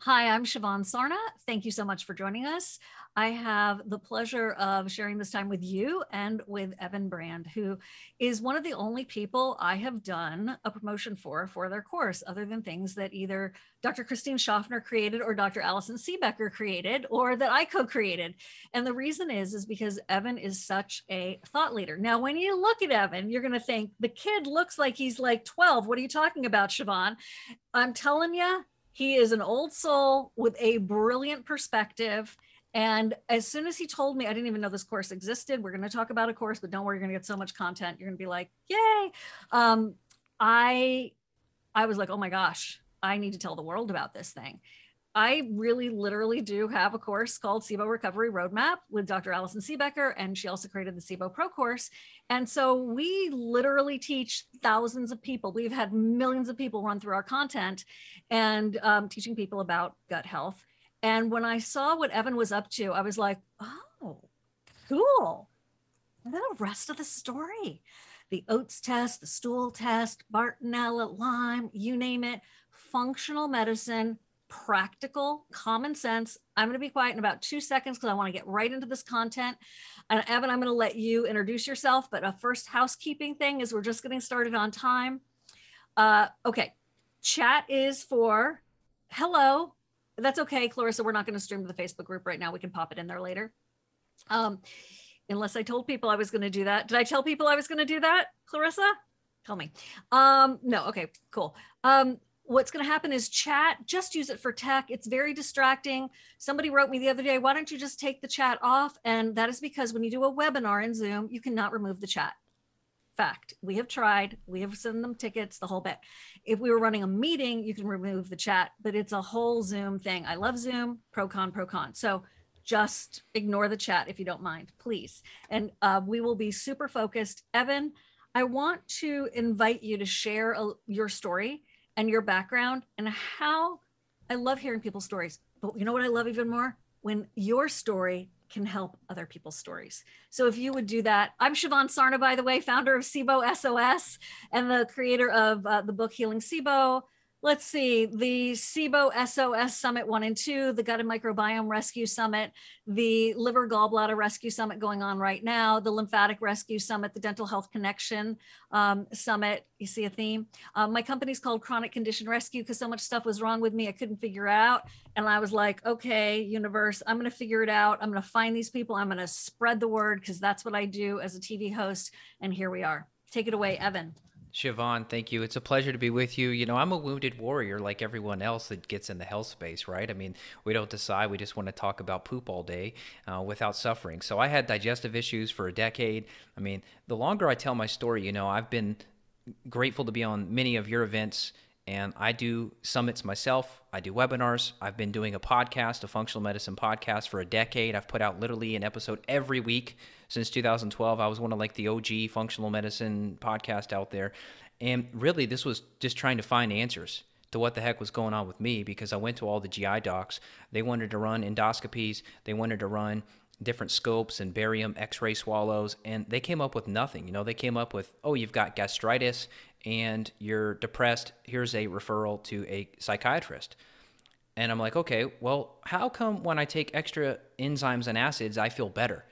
Hi, I'm Siobhan Sarna. Thank you so much for joining us. I have the pleasure of sharing this time with you and with Evan Brand, who is one of the only people I have done a promotion for their course, other than things that either Dr. Christine Schaffner created or Dr. Allison Seebecker created, or that I co-created. And the reason is because Evan is such a thought leader. Now, when you look at Evan, you're going to think the kid looks like he's like 12. What are you talking about, Siobhan? I'm telling you, he is an old soul with a brilliant perspective. And as soon as he told me, I didn't even know this course existed. We're going to talk about a course, but don't worry, you're going to get so much content. You're going to be like, yay. I was like, oh my gosh, I need to tell the world about this thing. I really literally do have a course called SIBO Recovery Roadmap with Dr. Allison Seebecker, and she also created the Sifo Pro course. And so we literally teach thousands of people. We've had millions of people run through our content and teaching people about gut health. And when I saw what Evan was up to, I was like, oh, cool. And then the rest of the story, the oats test, the stool test, Bartonella, Lyme, you name it, functional medicine, practical, common sense. I'm going to be quiet in about 2 seconds because I want to get right into this content. And Evan, I'm going to let you introduce yourself, but a first housekeeping thing is we're just getting started on time. Okay. Chat is for hello. That's okay, Clarissa. We're not going to stream to the Facebook group right now. We can pop it in there later. Unless I told people I was going to do that. Did I tell people I was going to do that, Clarissa? Tell me. No. Okay, cool. What's going to happen is chat, just use it for tech. It's very distracting. Somebody wrote me the other day, why don't you just take the chat off? And that is because when you do a webinar in Zoom, you cannot remove the chat. Fact, we have tried, we have sent them tickets, the whole bit. If we were running a meeting, you can remove the chat, but it's a whole Zoom thing. I love Zoom, pro con. So just ignore the chat if you don't mind, please. And we will be super focused. Evan, I want to invite you to share your story and your background and how I love hearing people's stories. But you know what I love even more? When your story can help other people's stories. So if you would do that, I'm Siobhan Sarna, by the way, founder of SIBO SOS and the creator of the book Healing SIBO. Let's see, the SIBO SOS Summit 1 and 2, the Gut and Microbiome Rescue Summit, the Liver Gallbladder Rescue Summit going on right now, the Lymphatic Rescue Summit, the Dental Health Connection Summit. You see a theme? My company's called Chronic Condition Rescue because so much stuff was wrong with me I couldn't figure out. And I was like, okay, universe, I'm going to figure it out. I'm going to find these people. I'm going to spread the word because that's what I do as a TV host. And here we are. Take it away, Evan. Siobhan, thank you. It's a pleasure to be with you. You know, I'm a wounded warrior like everyone else that gets in the health space, right? I mean, we don't decide. We just want to talk about poop all day without suffering. So I had digestive issues for a decade. I mean, the longer I tell my story, you know, I've been grateful to be on many of your events, and I do summits myself. I do webinars. I've been doing a podcast, a functional medicine podcast for a decade. I've put out literally an episode every week since 2012. I was one of like the OG functional medicine podcast out there. And really this was just trying to find answers to what the heck was going on with me, because I went to all the GI docs. They wanted to run endoscopies. They wanted to run different scopes and barium x-ray swallows, and they came up with nothing. You know, they came up with, oh, you've got gastritis and you're depressed. Here's a referral to a psychiatrist. And I'm like, okay, well, how come when I take extra enzymes and acids, I feel better?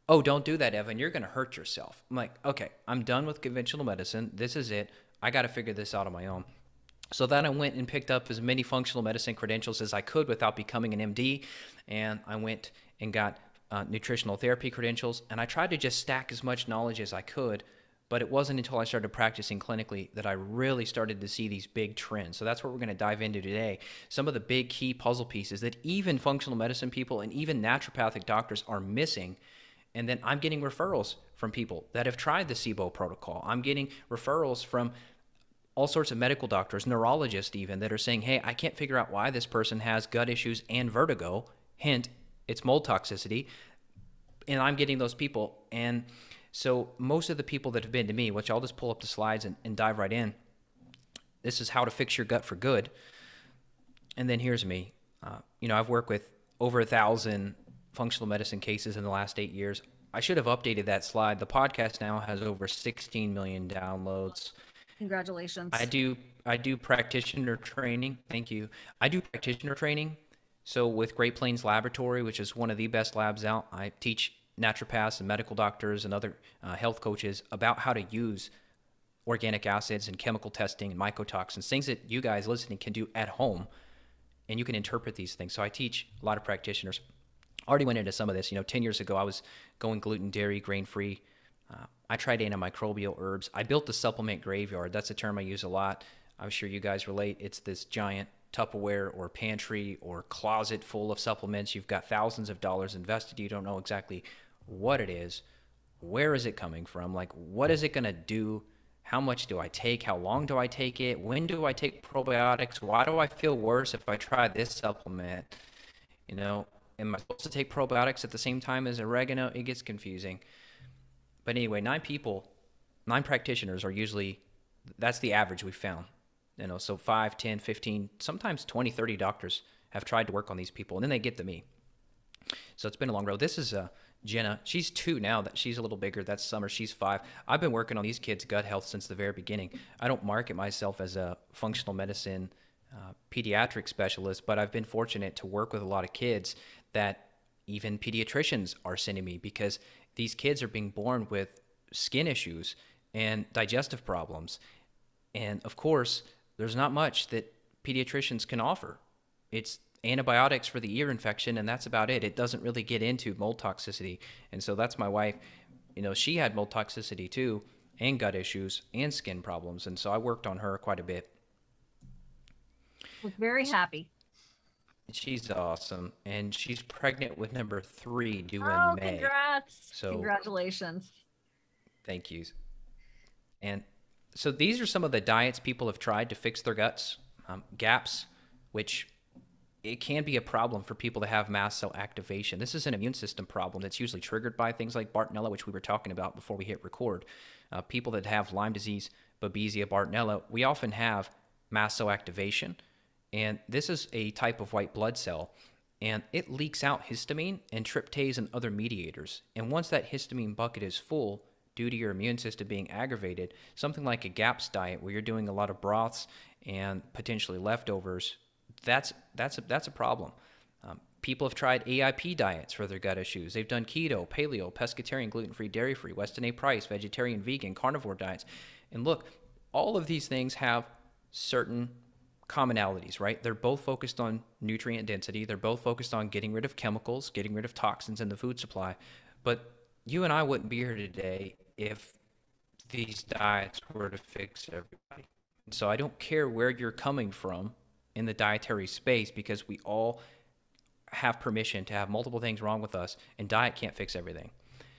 Oh, don't do that, Evan. You're going to hurt yourself. I'm like, okay, I'm done with conventional medicine. This is it. I got to figure this out on my own. So then I went and picked up as many functional medicine credentials as I could without becoming an MD. And I went and got nutritional therapy credentials. And I tried to just stack as much knowledge as I could. But it wasn't until I started practicing clinically that I really started to see these big trends. So that's what we're going to dive into today. Some of the big key puzzle pieces that even functional medicine people and even naturopathic doctors are missing. And then I'm getting referrals from people that have tried the SIBO protocol. I'm getting referrals from all sorts of medical doctors, neurologists even, that are saying, hey, I can't figure out why this person has gut issues and vertigo. Hint, it's mold toxicity. And I'm getting those people. And so most of the people that have been to me, which I'll just pull up the slides and dive right in. This is how to fix your gut for good. And then here's me. You know, I've worked with over 1,000 functional medicine cases in the last 8 years. I should have updated that slide. The podcast now has over 16 million downloads. Congratulations. I do practitioner training. Thank you. I do practitioner training So with Great Plains Laboratory, which is one of the best labs out, I teach naturopaths and medical doctors and other health coaches about how to use organic acids and chemical testing and mycotoxins, things that you guys listening can do at home, and you can interpret these things. So I teach a lot of practitioners. Already went into some of this. 10 years ago, I was going gluten, dairy, grain-free. I tried antimicrobial herbs. I built the supplement graveyard. That's a term I use a lot. I'm sure you guys relate. It's this giant Tupperware or pantry or closet full of supplements. You've got thousands of dollars invested. You don't know exactly what it is. Where is it coming from? Like, what is it going to do? How much do I take? How long do I take it? When do I take probiotics? Why do I feel worse if I try this supplement? Am I supposed to take probiotics at the same time as oregano? It gets confusing. But anyway, 9 practitioners are usually, that's the average we found. So 5, 10, 15, sometimes 20, 30 doctors have tried to work on these people, and then they get to me. So it's been a long road. This is Jenna. She's 2 now. That she's a little bigger. That's Summer. She's 5. I've been working on these kids' gut health since the very beginning. I don't market myself as a functional medicine pediatric specialist, but I've been fortunate to work with a lot of kids that even pediatricians are sending me, because these kids are being born with skin issues and digestive problems. And of course, there's not much that pediatricians can offer. It's antibiotics for the ear infection, and that's about it. It doesn't really get into mold toxicity. And so that's my wife. She had mold toxicity too, and gut issues and skin problems. And so I worked on her quite a bit. Was very happy. She's awesome. And she's pregnant with number 3 due Oh, in May. congrats. So Congratulations. thank you. And so these are some of the diets people have tried to fix their guts. GAPS, which it can be a problem for people to have mast cell activation. This is an immune system problem that's usually triggered by things like Bartonella, which we were talking about before we hit record. People that have Lyme disease, Babesia, Bartonella, we often have mast cell activation. And this is a type of white blood cell, and it leaks out histamine and tryptase and other mediators. And once that histamine bucket is full, due to your immune system being aggravated, something like a GAPS diet where you're doing a lot of broths and potentially leftovers, that's a problem. People have tried AIP diets for their gut issues. They've done keto, paleo, pescatarian, gluten-free, dairy-free, Weston A. Price, vegetarian, vegan, carnivore diets. And look, all of these things have certain commonalities, right? They're both focused on nutrient density. They're both focused on getting rid of chemicals, getting rid of toxins in the food supply. But you and I wouldn't be here today if these diets were to fix everybody. So I don't care where you're coming from in the dietary space, because we all have permission to have multiple things wrong with us, and diet can't fix everything.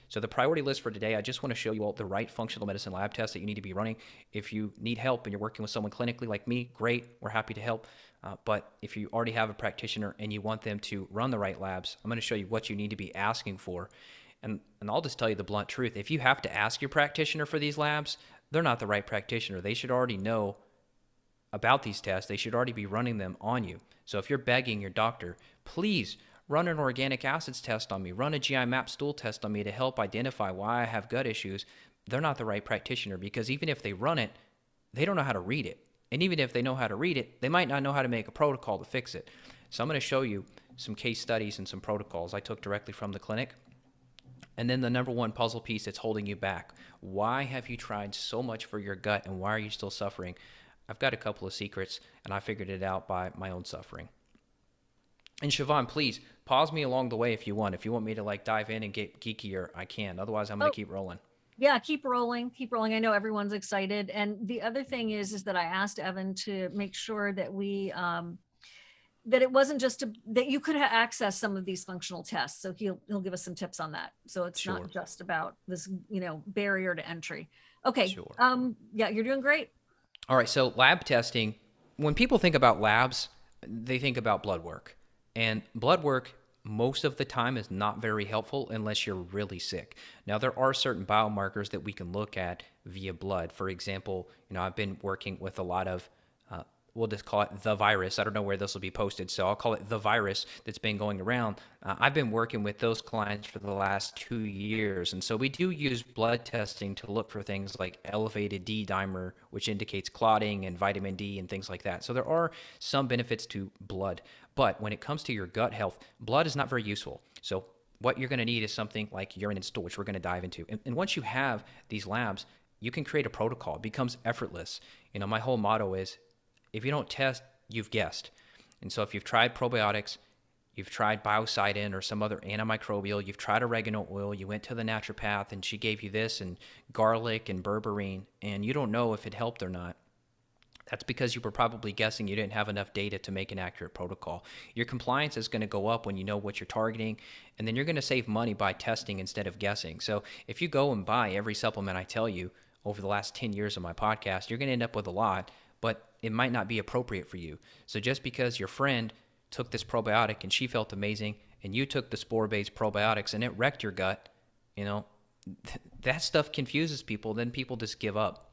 So the priority list for today, I just want to show you all the right functional medicine lab tests that you need to be running. If you need help and you're working with someone clinically like me, great, we're happy to help. But if you already have a practitioner and you want them to run the right labs, I'm going to show you what you need to be asking for. And I'll just tell you the blunt truth. If you have to ask your practitioner for these labs, they're not the right practitioner. They should already know about these tests. They should already be running them on you. So if you're begging your doctor, please run an organic acids test on me, run a GI Map Stool Test on me to help identify why I have gut issues, they're not the right practitioner, because even if they run it, they don't know how to read it. And even if they know how to read it, they might not know how to make a protocol to fix it. So I'm going to show you some case studies and some protocols I took directly from the clinic. And then the number one puzzle piece that's holding you back. Why have you tried so much for your gut, and why are you still suffering? I've got a couple of secrets, and I figured it out by my own suffering. And Siobhan, please pause me along the way if you want. If you want me to dive in and get geekier, I can. Otherwise, I'm going to keep rolling. Yeah, keep rolling, keep rolling. I know everyone's excited. And the other thing is that I asked Evan to make sure that we, that it wasn't just that you could access some of these functional tests. So he'll give us some tips on that. So it's not just about this, barrier to entry. Okay. Sure. Yeah, you're doing great. All right. So lab testing, when people think about labs, they think about blood work. And blood work most of the time is not very helpful unless you're really sick. Now, there are certain biomarkers that we can look at via blood. For example, I've been working with a lot of we'll just call it the virus. I don't know where this will be posted, so I'll call it the virus that's been going around. I've been working with those clients for the last 2 years. And so we do use blood testing to look for things like elevated D dimer, which indicates clotting, and vitamin D and things like that. So there are some benefits to blood. But when it comes to your gut health, blood is not very useful. So what you're going to need is something like urine and stool, which we're going to dive into. And once you have these labs, you can create a protocol. It becomes effortless. My whole motto is, if you don't test, you've guessed. And so if you've tried probiotics, you've tried biocidin or some other antimicrobial, you've tried oregano oil, you went to the naturopath and she gave you this and garlic and berberine, and you don't know if it helped or not, that's because you were probably guessing. You didn't have enough data to make an accurate protocol. Your compliance is going to go up when you know what you're targeting, and then you're going to save money by testing instead of guessing. So if you go and buy every supplement I tell you over the last 10 years of my podcast, you're going to end up with a lot, but it might not be appropriate for you. So just because your friend took this probiotic and she felt amazing, and you took the spore-based probiotics and it wrecked your gut, that stuff confuses people. Then people just give up.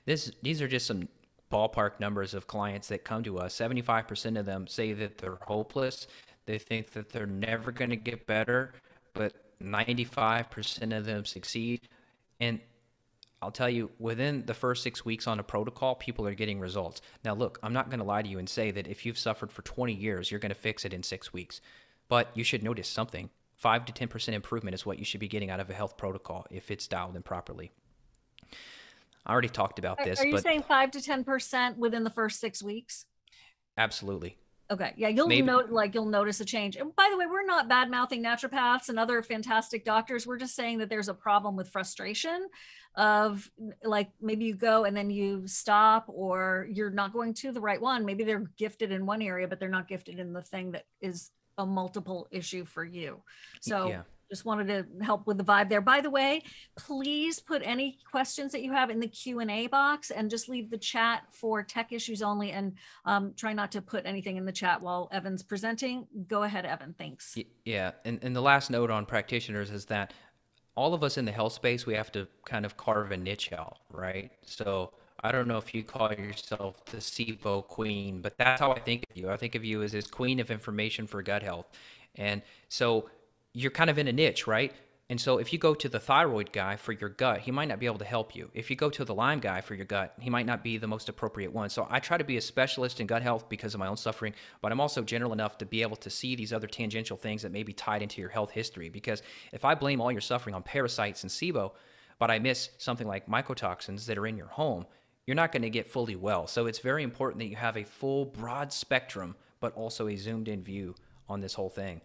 These are just some ballpark numbers of clients that come to us. 75% of them say that they're hopeless. They think that they're never going to get better, but 95% of them succeed. And I'll tell you, within the first 6 weeks on a protocol, people are getting results. Now, look, I'm not going to lie to you and say that if you've suffered for 20 years, you're going to fix it in 6 weeks. But you should notice something. 5 to 10% improvement is what you should be getting out of a health protocol if it's dialed in properly. I already talked about this. Are you saying 5 to 10% within the first 6 weeks? Absolutely. Okay. Yeah, you'll notice a change. And by the way, we're not bad mouthing naturopaths and other fantastic doctors. We're just saying that there's a problem with frustration of, like, maybe you go and then you stop, or you're not going to the right one. Maybe they're gifted in one area, but they're not gifted in the thing that is a multiple issue for you. So yeah. Just wanted to help with the vibe there. By the way, please put any questions that you have in the Q&A box, and just leave the chat for tech issues only, and try not to put anything in the chat while Evan's presenting. Go ahead, Evan. Thanks. Yeah. And the last note on practitioners is that all of us in the health space, we have to kind of carve a niche out, right? So I don't know if you call yourself the SIBO queen, but that's how I think of you. I think of you as this queen of information for gut health. And so you're kind of in a niche, right? And so if you go to the thyroid guy for your gut, he might not be able to help you. If you go to the Lyme guy for your gut, he might not be the most appropriate one. So I try to be a specialist in gut health because of my own suffering, but I'm also general enough to be able to see these other tangential things that may be tied into your health history. Because if I blame all your suffering on parasites and SIBO, but I miss something like mycotoxins that are in your home, you're not going to get fully well. So it's very important that you have a full, broad spectrum, but also a zoomed in view on this whole thing.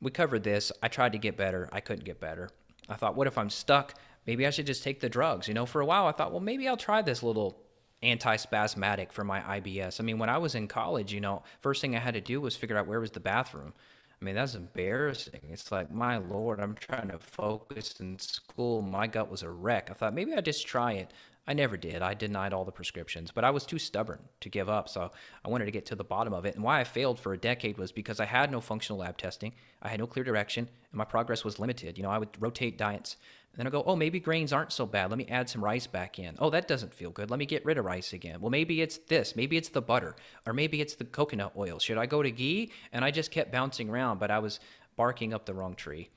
We covered this. I tried to get better. I couldn't get better. I thought, what if I'm stuck? Maybe I should just take the drugs. For a while I thought, well, maybe I'll try this little antispasmodic for my IBS. I mean, when I was in college, first thing I had to do was figure out where was the bathroom. I mean, that's embarrassing. It's like, my Lord, I'm trying to focus in school. My gut was a wreck. I thought maybe I'd just try it. I never did. I denied all the prescriptions, but I was too stubborn to give up. So I wanted to get to the bottom of it. And why I failed for a decade was because I had no functional lab testing. I had no clear direction, and my progress was limited. I would rotate diets, and then I go, oh, maybe grains aren't so bad. Let me add some rice back in. Oh, that doesn't feel good. Let me get rid of rice again. Well, maybe it's this. Maybe it's the butter, or maybe it's the coconut oil. Should I go to ghee? And I just kept bouncing around, but I was barking up the wrong tree.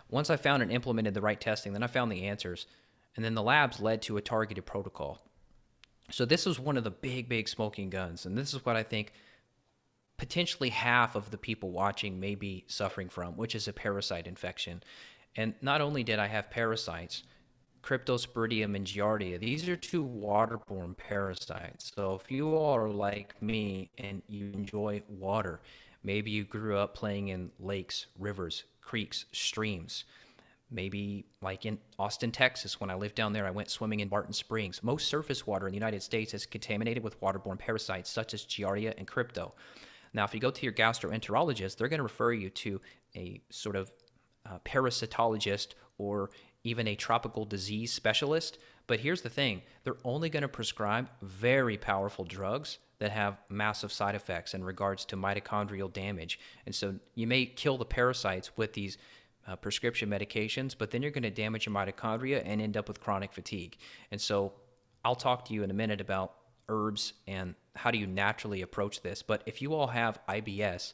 Once I found and implemented the right testing, then I found the answers. And then the labs led to a targeted protocol. So this was one of the big smoking guns. And this is what I think potentially half of the people watching may be suffering from, which is a parasite infection. And not only did I have parasites, Cryptosporidium and Giardia, these are two waterborne parasites. So if you all are like me and you enjoy water, maybe you grew up playing in lakes, rivers, creeks, streams. Maybe like in Austin, Texas, when I lived down there, I went swimming in Barton Springs. Most surface water in the United States is contaminated with waterborne parasites such as Giardia and Crypto. Now, if you go to your gastroenterologist, they're going to refer you to a sort of parasitologist or even a tropical disease specialist. But here's the thing. They're only going to prescribe very powerful drugs that have massive side effects in regards to mitochondrial damage. And so you may kill the parasites with these prescription medications, but then you're going to damage your mitochondria and end up with chronic fatigue. And so I'll talk to you in a minute about herbs and how do you naturally approach this. But if you all have IBS,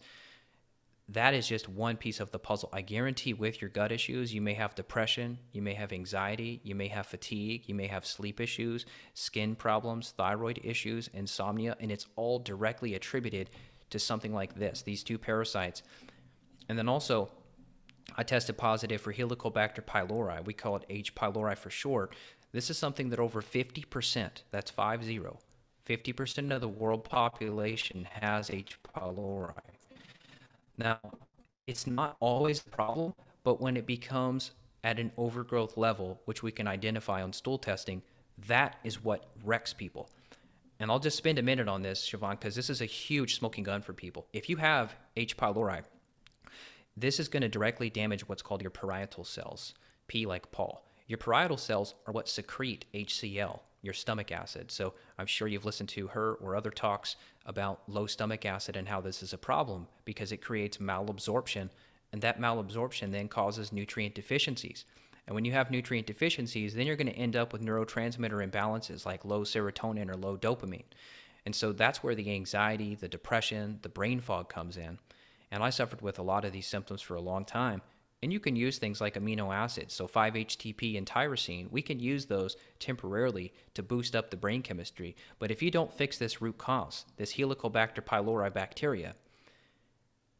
that is just one piece of the puzzle. I guarantee with your gut issues, you may have depression, you may have anxiety, you may have fatigue, you may have sleep issues, skin problems, thyroid issues, insomnia, and it's all directly attributed to something like this, these two parasites. And then also, I tested positive for Helicobacter pylori. We call it H. pylori for short. This is something that over 50%, that's 50% of the world population has H. pylori. Now, it's not always a problem, but when it becomes at an overgrowth level, which we can identify on stool testing, that is what wrecks people. And I'll just spend a minute on this, Siobhan, because this is a huge smoking gun for people. If you have H. pylori, this is going to directly damage what's called your parietal cells, P like Paul. Your parietal cells are what secrete HCl, your stomach acid. So I'm sure you've listened to her or other talks about low stomach acid and how this is a problem because it creates malabsorption, and that malabsorption then causes nutrient deficiencies. And when you have nutrient deficiencies, then you're going to end up with neurotransmitter imbalances like low serotonin or low dopamine. And so that's where the anxiety, the depression, the brain fog comes in. And I suffered with a lot of these symptoms for a long time. And you can use things like amino acids, so 5-HTP and tyrosine. We can use those temporarily to boost up the brain chemistry. But if you don't fix this root cause, this Helicobacter pylori bacteria,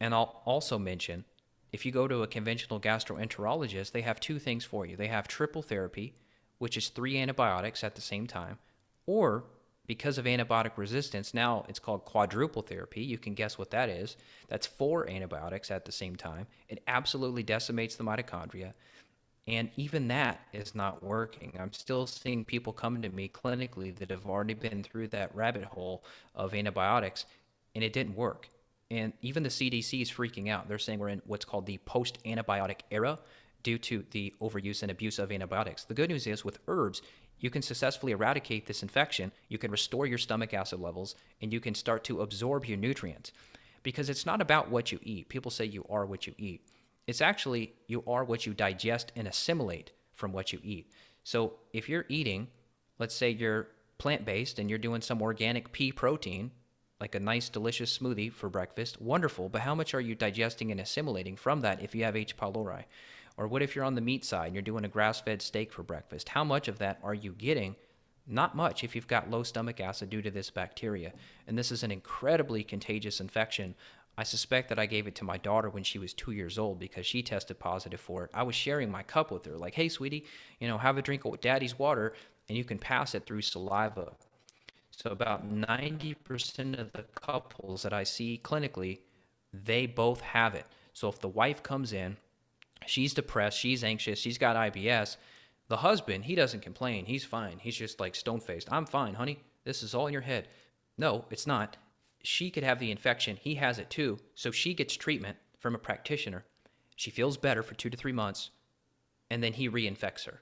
and I'll also mention, if you go to a conventional gastroenterologist, they have two things for you. They have triple therapy, which is 3 antibiotics at the same time, or because of antibiotic resistance, now it's called quadruple therapy. You can guess what that is. That's 4 antibiotics at the same time. It absolutely decimates the mitochondria. And even that is not working. I'm still seeing people come to me clinically that have already been through that rabbit hole of antibiotics, and it didn't work. And even the CDC is freaking out. They're saying we're in what's called the post-antibiotic era due to the overuse and abuse of antibiotics. The good news is with herbs, you can successfully eradicate this infection, you can restore your stomach acid levels, and you can start to absorb your nutrients. Because it's not about what you eat. People say you are what you eat. It's actually you are what you digest and assimilate from what you eat. So if you're eating, let's say you're plant-based and you're doing some organic pea protein, like a nice delicious smoothie for breakfast, wonderful, but how much are you digesting and assimilating from that if you have H. pylori? Or what if you're on the meat side and you're doing a grass-fed steak for breakfast? How much of that are you getting? Not much if you've got low stomach acid due to this bacteria. And this is an incredibly contagious infection. I suspect that I gave it to my daughter when she was 2 years old because she tested positive for it. I was sharing my cup with her, like, hey, sweetie, have a drink of daddy's water, and you can pass it through saliva. So about 90% of the couples that I see clinically, they both have it. So if the wife comes in, she's depressed, she's anxious, she's got IBS. The husband, he doesn't complain. He's fine. He's just like stone-faced. I'm fine, honey. This is all in your head. No, it's not. She could have the infection. He has it too. So she gets treatment from a practitioner. She feels better for 2 to 3 months, and then he reinfects her.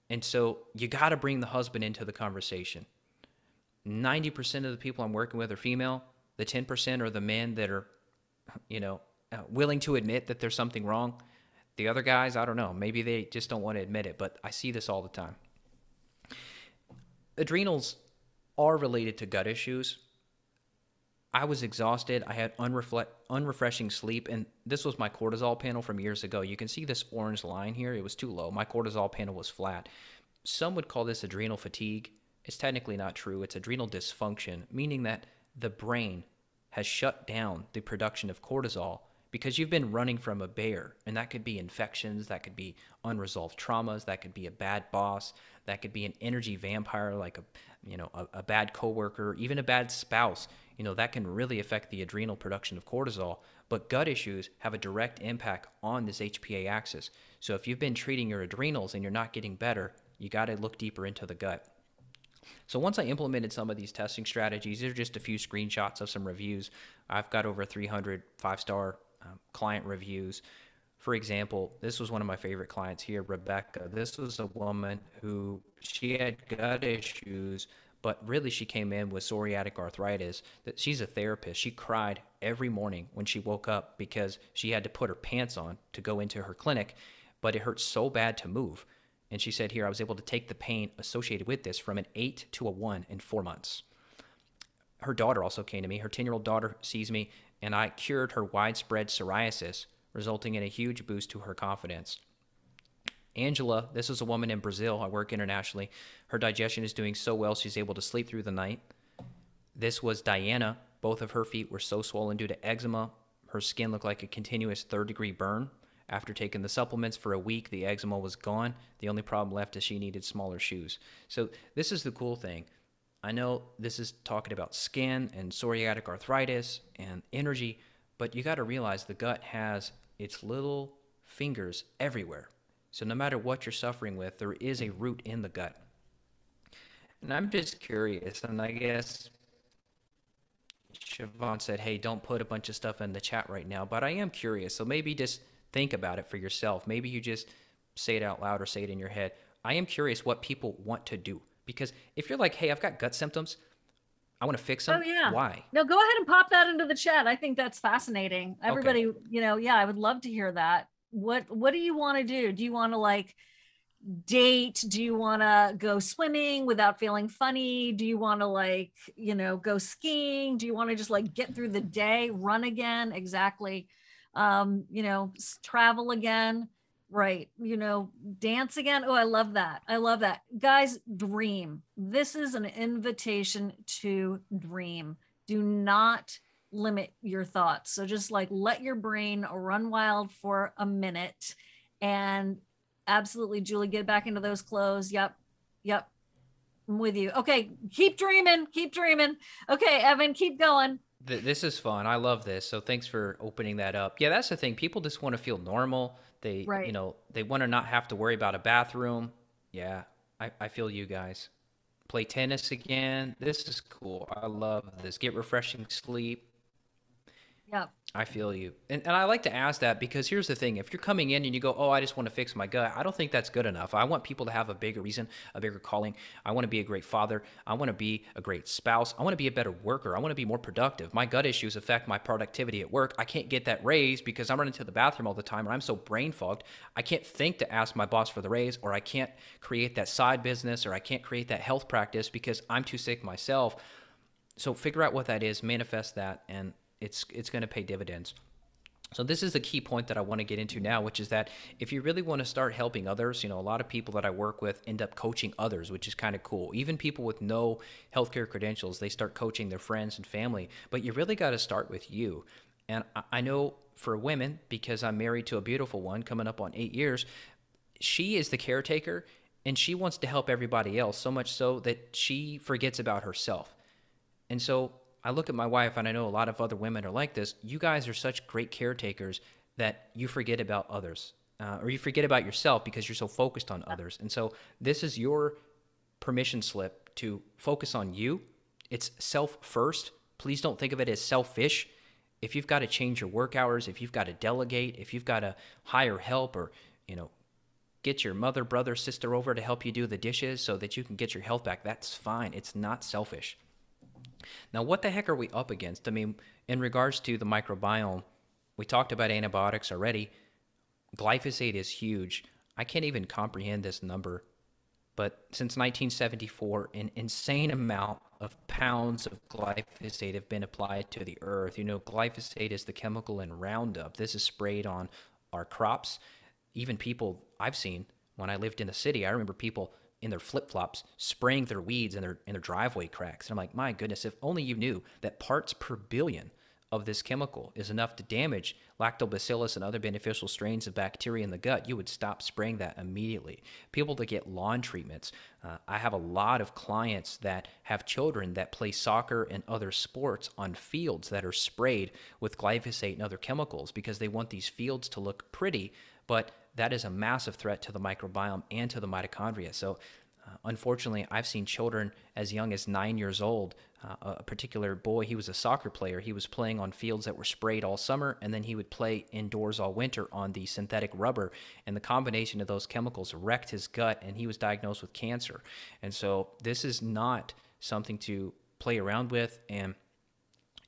And so you got to bring the husband into the conversation. 90% of the people I'm working with are female. The 10% are the men that are, willing to admit that there's something wrong. The other guys, I don't know. Maybe they just don't want to admit it, but I see this all the time. Adrenals are related to gut issues. I was exhausted. I had unrefreshing sleep, and this was my cortisol panel from years ago. You can see this orange line here. It was too low. My cortisol panel was flat. Some would call this adrenal fatigue. It's technically not true. It's adrenal dysfunction, meaning that the brain has shut down the production of cortisol because you've been running from a bear, and that could be infections, that could be unresolved traumas, that could be a bad boss, that could be an energy vampire like a bad coworker, even a bad spouse. That can really affect the adrenal production of cortisol. But gut issues have a direct impact on this HPA axis. So if you've been treating your adrenals and you're not getting better, you got to look deeper into the gut. So once I implemented some of these testing strategies, these are just a few screenshots of some reviews. I've got over 300 5-star client reviews. For example, this was one of my favorite clients here, Rebecca. This was a woman who she had gut issues, but really she came in with psoriatic arthritis. She's a therapist. She cried every morning when she woke up because she had to put her pants on to go into her clinic, but it hurt so bad to move. And she said here, I was able to take the pain associated with this from an 8 to a 1 in 4 months. Her daughter also came to me. Her 10-year-old daughter sees me, and I cured her widespread psoriasis, resulting in a huge boost to her confidence. Angela, this is a woman in Brazil. I work internationally. Her digestion is doing so well, she's able to sleep through the night. This was Diana. Both of her feet were so swollen due to eczema. Her skin looked like a continuous 3rd-degree burn. After taking the supplements for a week, the eczema was gone. The only problem left is she needed smaller shoes. So this is the cool thing. I know this is talking about skin and psoriatic arthritis and energy, but you got to realize the gut has its little fingers everywhere. So no matter what you're suffering with, there is a root in the gut. And I'm just curious, and I guess Siobhan said, hey, don't put a bunch of stuff in the chat right now, but I am curious. So maybe just think about it for yourself. Maybe you just say it out loud or say it in your head. I am curious what people want to do. Because if you're like, hey, I've got gut symptoms, I want to fix them. Oh, yeah. Why? No, go ahead and pop that into the chat. I think that's fascinating. Everybody, Okay. I would love to hear that. What do you want to do? Do you want to like date? Do you want to go swimming without feeling funny? Do you want to like, go skiing? Do you want to just like get through the day, run again? Exactly. Travel again. Right. Dance again. Oh, I love that. I love that. Guys, dream. This is an invitation to dream. Do not limit your thoughts. So just like let your brain run wild for a minute. And absolutely, Julie, get back into those clothes. Yep. I'm with you. Okay. Keep dreaming. Okay, Evan, keep going. This is fun. I love this. So thanks for opening that up. Yeah, that's the thing. People just want to feel normal. They, right. They want to not have to worry about a bathroom. Yeah, I feel you guys. Play tennis again. This is cool. I love this. Get refreshing sleep. Yep. I feel you. And I like to ask that because here's the thing. If you're coming in and you go, oh, I just want to fix my gut, I don't think that's good enough. I want people to have a bigger reason, a bigger calling. I want to be a great father. I want to be a great spouse. I want to be a better worker. I want to be more productive. My gut issues affect my productivity at work. I can't get that raise because I'm running to the bathroom all the time or I'm so brain fogged. I can't think to ask my boss for the raise, or I can't create that side business, or I can't create that health practice because I'm too sick myself. So figure out what that is, manifest that, and it's going to pay dividends. So this is the key point that I want to get into now, which is that if you really want to start helping others, a lot of people that I work with end up coaching others, which is kind of cool. Even people with no healthcare credentials, they start coaching their friends and family. But you really got to start with you. And I know for women, because I'm married to a beautiful one coming up on 8 years, she is the caretaker and she wants to help everybody else, so much so that she forgets about herself. And so I look at my wife, and I know a lot of other women are like this. You guys are such great caretakers that you forget about others, or you forget about yourself because you're so focused on others. And so this is your permission slip to focus on you. It's self first. Please don't think of it as selfish. If you've got to change your work hours, if you've got to delegate, if you've got to hire help, or get your mother, brother, sister over to help you do the dishes so that you can get your health back, that's fine. It's not selfish. Now, what the heck are we up against? I mean, in regards to the microbiome, we talked about antibiotics already. Glyphosate is huge. I can't even comprehend this number. But since 1974, an insane amount of pounds of glyphosate have been applied to the earth. Glyphosate is the chemical in Roundup. This is sprayed on our crops. Even people I've seen when I lived in the city, I remember people in their flip-flops spraying their weeds in their driveway cracks. And I'm like, my goodness, if only you knew that parts per billion of this chemical is enough to damage lactobacillus and other beneficial strains of bacteria in the gut, you would stop spraying that immediately. People that get lawn treatments. I have a lot of clients that have children that play soccer and other sports on fields that are sprayed with glyphosate and other chemicals because they want these fields to look pretty, but that is a massive threat to the microbiome and to the mitochondria. So unfortunately, I've seen children as young as 9 years old. A particular boy, he was a soccer player. He was playing on fields that were sprayed all summer, and then he would play indoors all winter on the synthetic rubber. And the combination of those chemicals wrecked his gut, and he was diagnosed with cancer. And so this is not something to play around with. And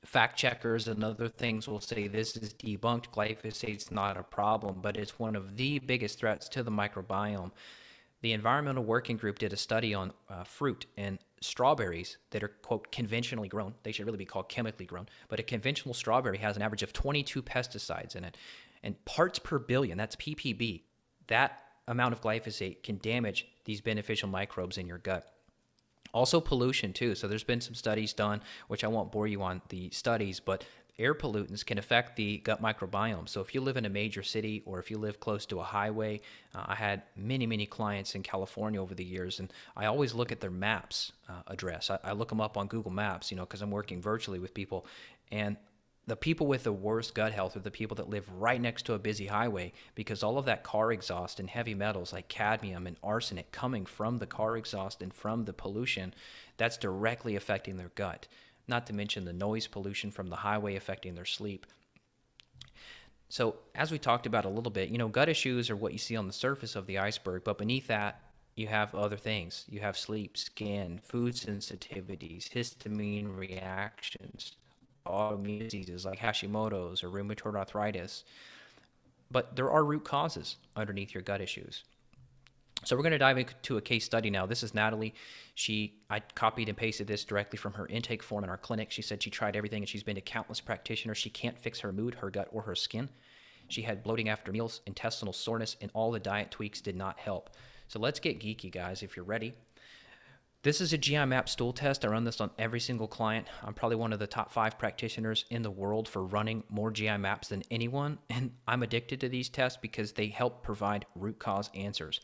fact checkers and other things will say this is debunked. Glyphosate's not a problem, but it's one of the biggest threats to the microbiome. The Environmental Working Group did a study on fruit and strawberries that are, quote, conventionally grown. They should really be called chemically grown. But a conventional strawberry has an average of 22 pesticides in it. And parts per billion, that's ppb, that amount of glyphosate can damage these beneficial microbes in your gut. Also pollution too. So there's been some studies done, which I won't bore you on the studies, but air pollutants can affect the gut microbiome. So if you live in a major city or if you live close to a highway, I had many clients in California over the years, and I always look at their maps address. I look them up on Google Maps, because I'm working virtually with people, and the people with the worst gut health are the people that live right next to a busy highway, because all of that car exhaust and heavy metals like cadmium and arsenic coming from the car exhaust and from the pollution, that's directly affecting their gut. Not to mention the noise pollution from the highway affecting their sleep. So as we talked about a little bit, gut issues are what you see on the surface of the iceberg, but beneath that, you have other things. You have sleep, skin, food sensitivities, histamine reactions, autoimmune diseases like Hashimoto's or rheumatoid arthritis. But there are root causes underneath your gut issues. So we're going to dive into a case study now. This is Natalie. I copied and pasted this directly from her intake form in our clinic. She said she tried everything and she's been to countless practitioners. She can't fix her mood, her gut, or her skin. She had bloating after meals, intestinal soreness, and all the diet tweaks did not help. So let's get geeky, guys, if you're ready. This is a GI Map Stool Test. I run this on every single client. I'm probably one of the top 5 practitioners in the world for running more GI maps than anyone, and I'm addicted to these tests because they help provide root cause answers.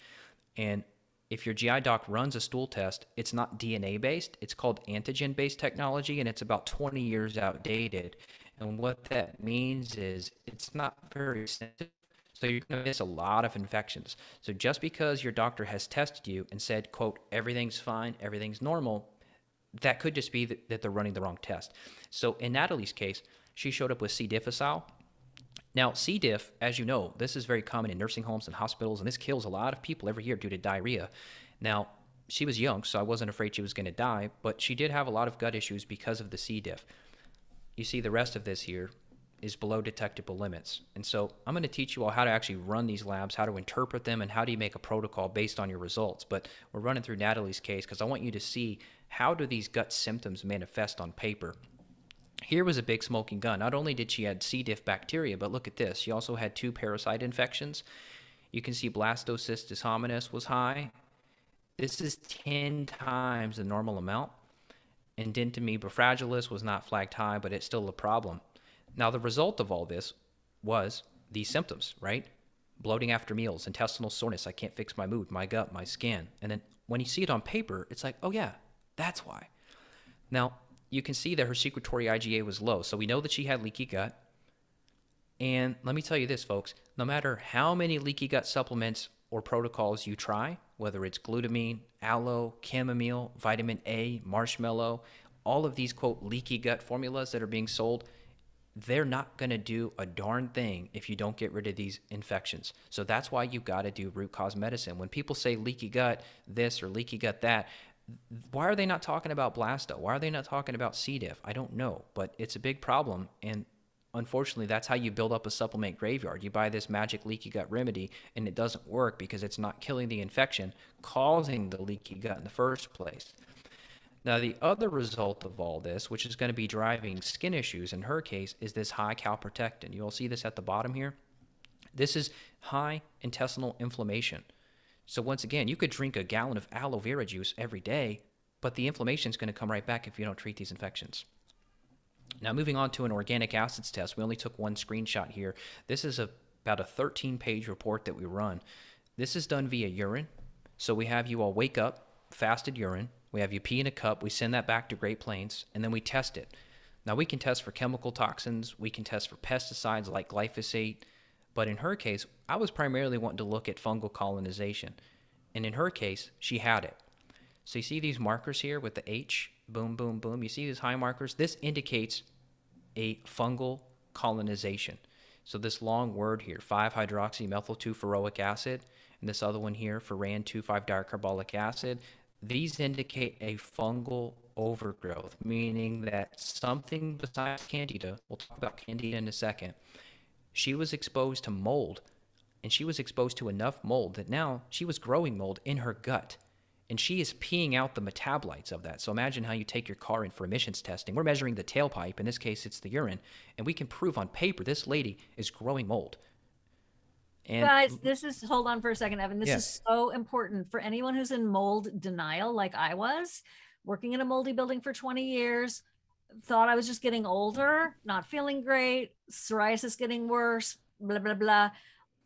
And if your GI doc runs a stool test, it's not DNA-based. It's called antigen-based technology, and it's about 20 years outdated. And what that means is it's not very sensitive. So you're going to miss a lot of infections. So just because your doctor has tested you and said, quote, everything's fine, everything's normal, that could just be that they're running the wrong test. So in Natalie's case, she showed up with C. difficile. Now, C. diff, as you know, this is very common in nursing homes and hospitals, and this kills a lot of people every year due to diarrhea. Now, she was young, so I wasn't afraid she was going to die, but she did have a lot of gut issues because of the C. diff. You see the rest of this here is below detectable limits. And so I'm going to teach you all how to actually run these labs, how to interpret them, and how do you make a protocol based on your results. But we're running through Natalie's case because I want you to see how do these gut symptoms manifest on paper. Here was a big smoking gun. Not only did she have C. diff bacteria, but look at this. She also had 2 parasite infections. You can see Blastocystis hominis was high. This is 10 times the normal amount. And Dentoamoeba fragilis was not flagged high, but it's still a problem. Now, the result of all this was these symptoms, right? Bloating after meals, intestinal soreness, I can't fix my mood, my gut, my skin. And then when you see it on paper, it's like, oh yeah, that's why. Now, you can see that her secretory IgA was low. So we know that she had leaky gut. And let me tell you this, folks, no matter how many leaky gut supplements or protocols you try, whether it's glutamine, aloe, chamomile, vitamin A, marshmallow, all of these, quote, leaky gut formulas that are being sold, they're not going to do a darn thing if you don't get rid of these infections. So that's why you've got to do root cause medicine. When people say leaky gut this or leaky gut that, why are they not talking about blasto? Why are they not talking about C. diff? I don't know, but it's a big problem. And unfortunately, that's how you build up a supplement graveyard. You buy this magic leaky gut remedy, and it doesn't work because it's not killing the infection, causing the leaky gut in the first place. Now, the other result of all this, which is going to be driving skin issues in her case, is this high calprotectin. You'll see this at the bottom here. This is high intestinal inflammation. So once again, you could drink a gallon of aloe vera juice every day, but the inflammation is going to come right back if you don't treat these infections. Now, moving on to an organic acids test, we only took one screenshot here. This is about a 13-page report that we run. This is done via urine. So we have you all wake up, fasted urine. We have you pee in a cup. We send that back to Great Plains, and then we test it. Now, we can test for chemical toxins. We can test for pesticides like glyphosate. But in her case, I was primarily wanting to look at fungal colonization. And in her case, she had it. So you see these markers here with the H, boom, boom, boom. You see these high markers? This indicates a fungal colonization. So this long word here, 5-hydroxymethyl-2-feroic acid, and this other one here, furan 2,5-dicarboxylic acid, these indicate a fungal overgrowth, meaning that something besides candida, we'll talk about candida in a second, she was exposed to mold and she was exposed to enough mold that now she was growing mold in her gut. And she is peeing out the metabolites of that. So imagine how you take your car in for emissions testing. We're measuring the tailpipe. In this case, it's the urine. And we can prove on paper this lady is growing mold. And Guys, hold on for a second, Evan. This yeah, is so important for anyone who's in mold denial, like I was, working in a moldy building for 20 years, thought I was just getting older, not feeling great, psoriasis getting worse, blah, blah, blah.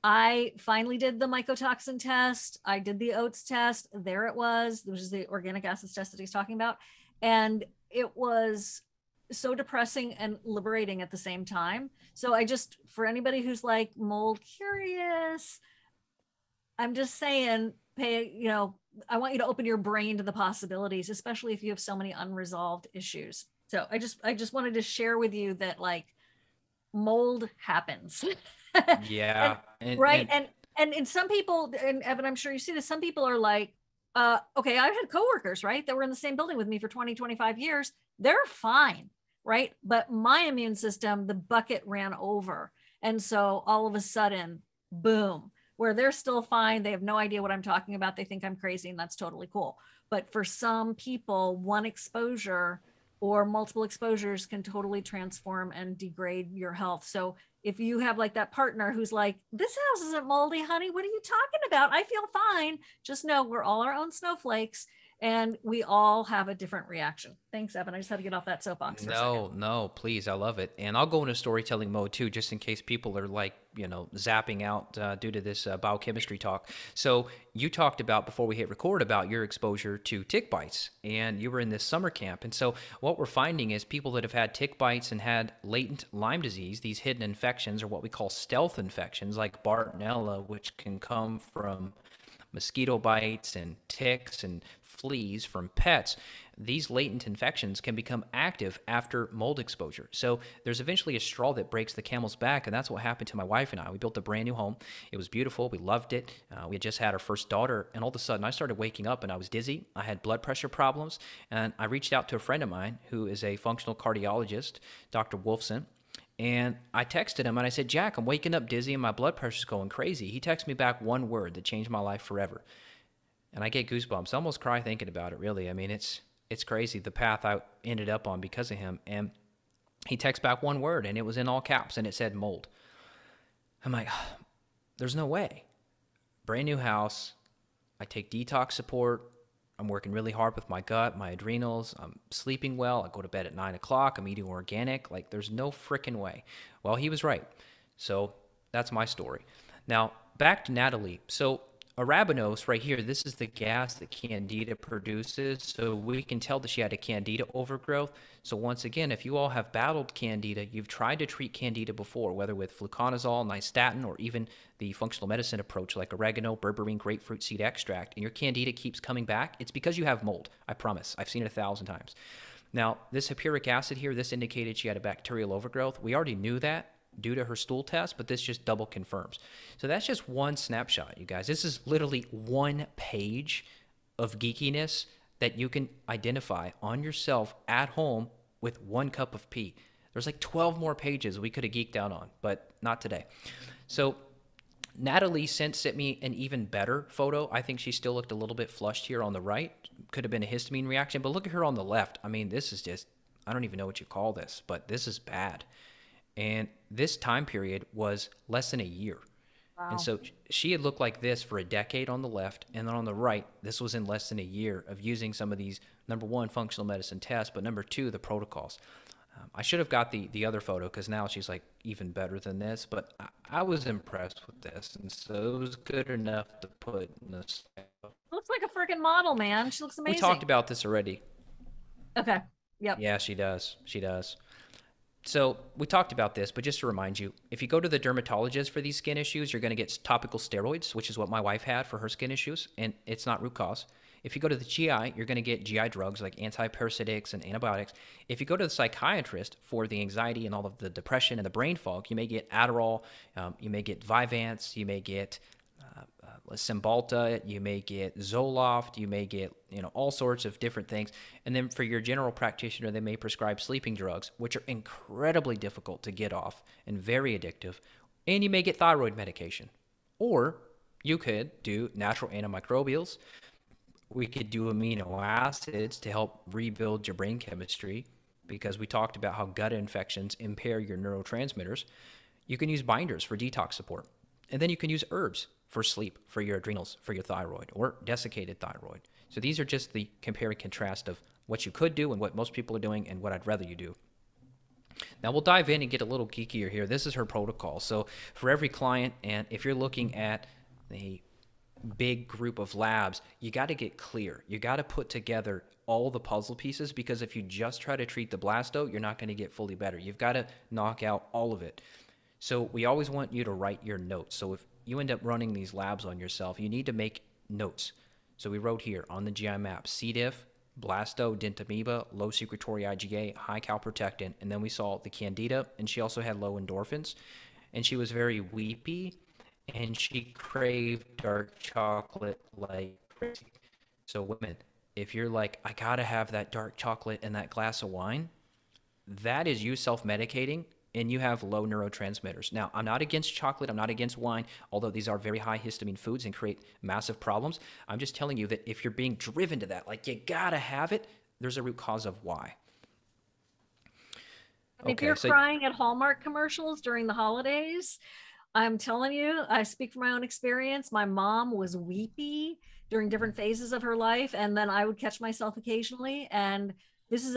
I finally did the mycotoxin test. I did the oats test. There it was, which is the organic acids test that he's talking about. And it was so depressing and liberating at the same time. So for anybody who's like mold curious, I'm just saying, I want you to open your brain to the possibilities, especially if you have so many unresolved issues. So I just wanted to share with you that like mold happens. yeah, Right. And in some people, and Evan, I'm sure you see this, some people are like, okay, I've had coworkers, right, that were in the same building with me for 20, 25 years. They're fine, right? But my immune system, the bucket ran over. And so all of a sudden, boom, where they're still fine. They have no idea what I'm talking about. They think I'm crazy, and that's totally cool. But for some people, one exposure or multiple exposures can totally transform and degrade your health. So if you have like that partner who's like, this house isn't moldy, honey, what are you talking about? I feel fine. Just know we're all our own snowflakes and we all have a different reaction. Thanks, Evan. I just had to get off that soapbox for a second. no, please. I love it. And I'll go into storytelling mode too, just in case people are like, zapping out due to this biochemistry talk. So you talked about before we hit record about your exposure to tick bites, and you were in this summer camp. And so what we're finding is people that have had tick bites and had latent Lyme disease, these hidden infections, or what we call stealth infections like Bartonella, which can come from mosquito bites and ticks and fleas from pets. These latent infections can become active after mold exposure. So there's eventually a straw that breaks the camel's back, and that's what happened to my wife and I. We built a brand new home. It was beautiful. We loved it. We had just had our first daughter, and all of a sudden I started waking up and I was dizzy. I had blood pressure problems, and I reached out to a friend of mine who is a functional cardiologist, Dr. Wolfson. And I texted him and I said, Jack, I'm waking up dizzy and my blood pressure's going crazy. He texted me back one word that changed my life forever. And I get goosebumps. I almost cry thinking about it, really. I mean, it's crazy, the path I ended up on because of him. And he texted back one word, and it was in all caps, and it said mold. I'm like, there's no way. Brand new house. I take detox support. I'm working really hard with my gut, my adrenals. I'm sleeping well. I go to bed at 9 o'clock. I'm eating organic. Like, there's no freaking way. Well, he was right. So that's my story. Now, back to Natalie. So arabinose right here, this is the gas that candida produces. So we can tell that she had a candida overgrowth. So once again, if you all have battled candida, you've tried to treat candida before, whether with fluconazole, nystatin, or even the functional medicine approach like oregano, berberine, grapefruit seed extract, and your candida keeps coming back, it's because you have mold. I promise. I've seen it 1,000 times. Now, this hippuric acid here, this indicated she had a bacterial overgrowth. We already knew that due to her stool test, but this just double confirms. So that's just one snapshot, you guys. This is literally one page of geekiness that you can identify on yourself at home with 1 cup of pee. There's like 12 more pages we could have geeked out on, but not today. So Natalie sent me an even better photo. I think she still looked a little bit flushed here on the right. Could have been a histamine reaction, but look at her on the left. I mean, this is just, I don't even know what you call this, but this is bad. And this time period was less than a year. Wow. And so she had looked like this for a decade on the left, and then on the right, this was in less than a year of using some of these, number 1, functional medicine tests, but number 2, the protocols. I should have got the other photo because now she's like even better than this, but I was impressed with this, and so it was good enough to put in this. Looks like a freaking model, man. She looks amazing. We talked about this already. Okay. Yep. Yeah, she does. She does. So we talked about this, but just to remind you, if you go to the dermatologist for these skin issues, you're going to get topical steroids, which is what my wife had for her skin issues, and it's not root cause. If you go to the GI, you're going to get GI drugs like antiparasitics and antibiotics. If you go to the psychiatrist for the anxiety and all of the depression and the brain fog, you may get Adderall, you may get Vyvanse, you may get Cymbalta, you may get Zoloft, you may get all sorts of different things. And then for your general practitioner, they may prescribe sleeping drugs, which are incredibly difficult to get off and very addictive. And you may get thyroid medication. Or you could do natural antimicrobials. We could do amino acids to help rebuild your brain chemistry, because we talked about how gut infections impair your neurotransmitters. You can use binders for detox support. And then you can use herbs for sleep, for your adrenals, for your thyroid, or desiccated thyroid. So these are just the compare and contrast of what you could do and what most people are doing and what I'd rather you do. Now we'll dive in and get a little geekier here. This is her protocol. So for every client, and if you're looking at a big group of labs, you got to get clear. You got to put together all the puzzle pieces, because if you just try to treat the blasto, you're not going to get fully better. You've got to knock out all of it. So we always want you to write your notes. So if you end up running these labs on yourself, you need to make notes. So we wrote here on the GI map, C. diff, blasto, dentamoeba, low secretory IgA, high calprotectin, and then we saw the candida, and she also had low endorphins, and she was very weepy, and she craved dark chocolate like crazy. So women, if you're like, I gotta have that dark chocolate and that glass of wine, that is you self-medicating, and you have low neurotransmitters. Now, I'm not against chocolate, I'm not against wine, although these are very high histamine foods and create massive problems. I'm just telling you that if you're being driven to that, like you gotta have it, there's a root cause of why. If you're crying at Hallmark commercials during the holidays, I'm telling you, I speak from my own experience. My mom was weepy during different phases of her life, and then I would catch myself occasionally. And this is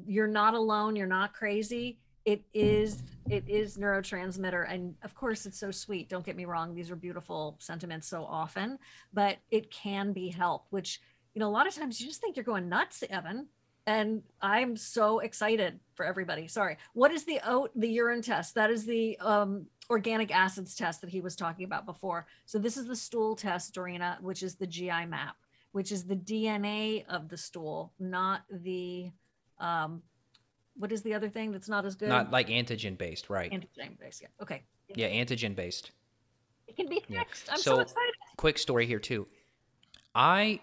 you're not alone. You're not crazy. It is neurotransmitter, and of course, it's so sweet. Don't get me wrong; these are beautiful sentiments so often, but it can be helped. Which, a lot of times you just think you're going nuts, Evan. And I'm so excited for everybody. Sorry. What is the urine test? That is the organic acids test that he was talking about before. So this is the stool test, Dorina, which is the GI map, which is the DNA of the stool, not the, what is the other thing that's not as good? Not like antigen based, right? Antigen based, yeah. Okay. Yeah, antigen based. It can be fixed. Yeah. I'm so excited. Quick story here too. I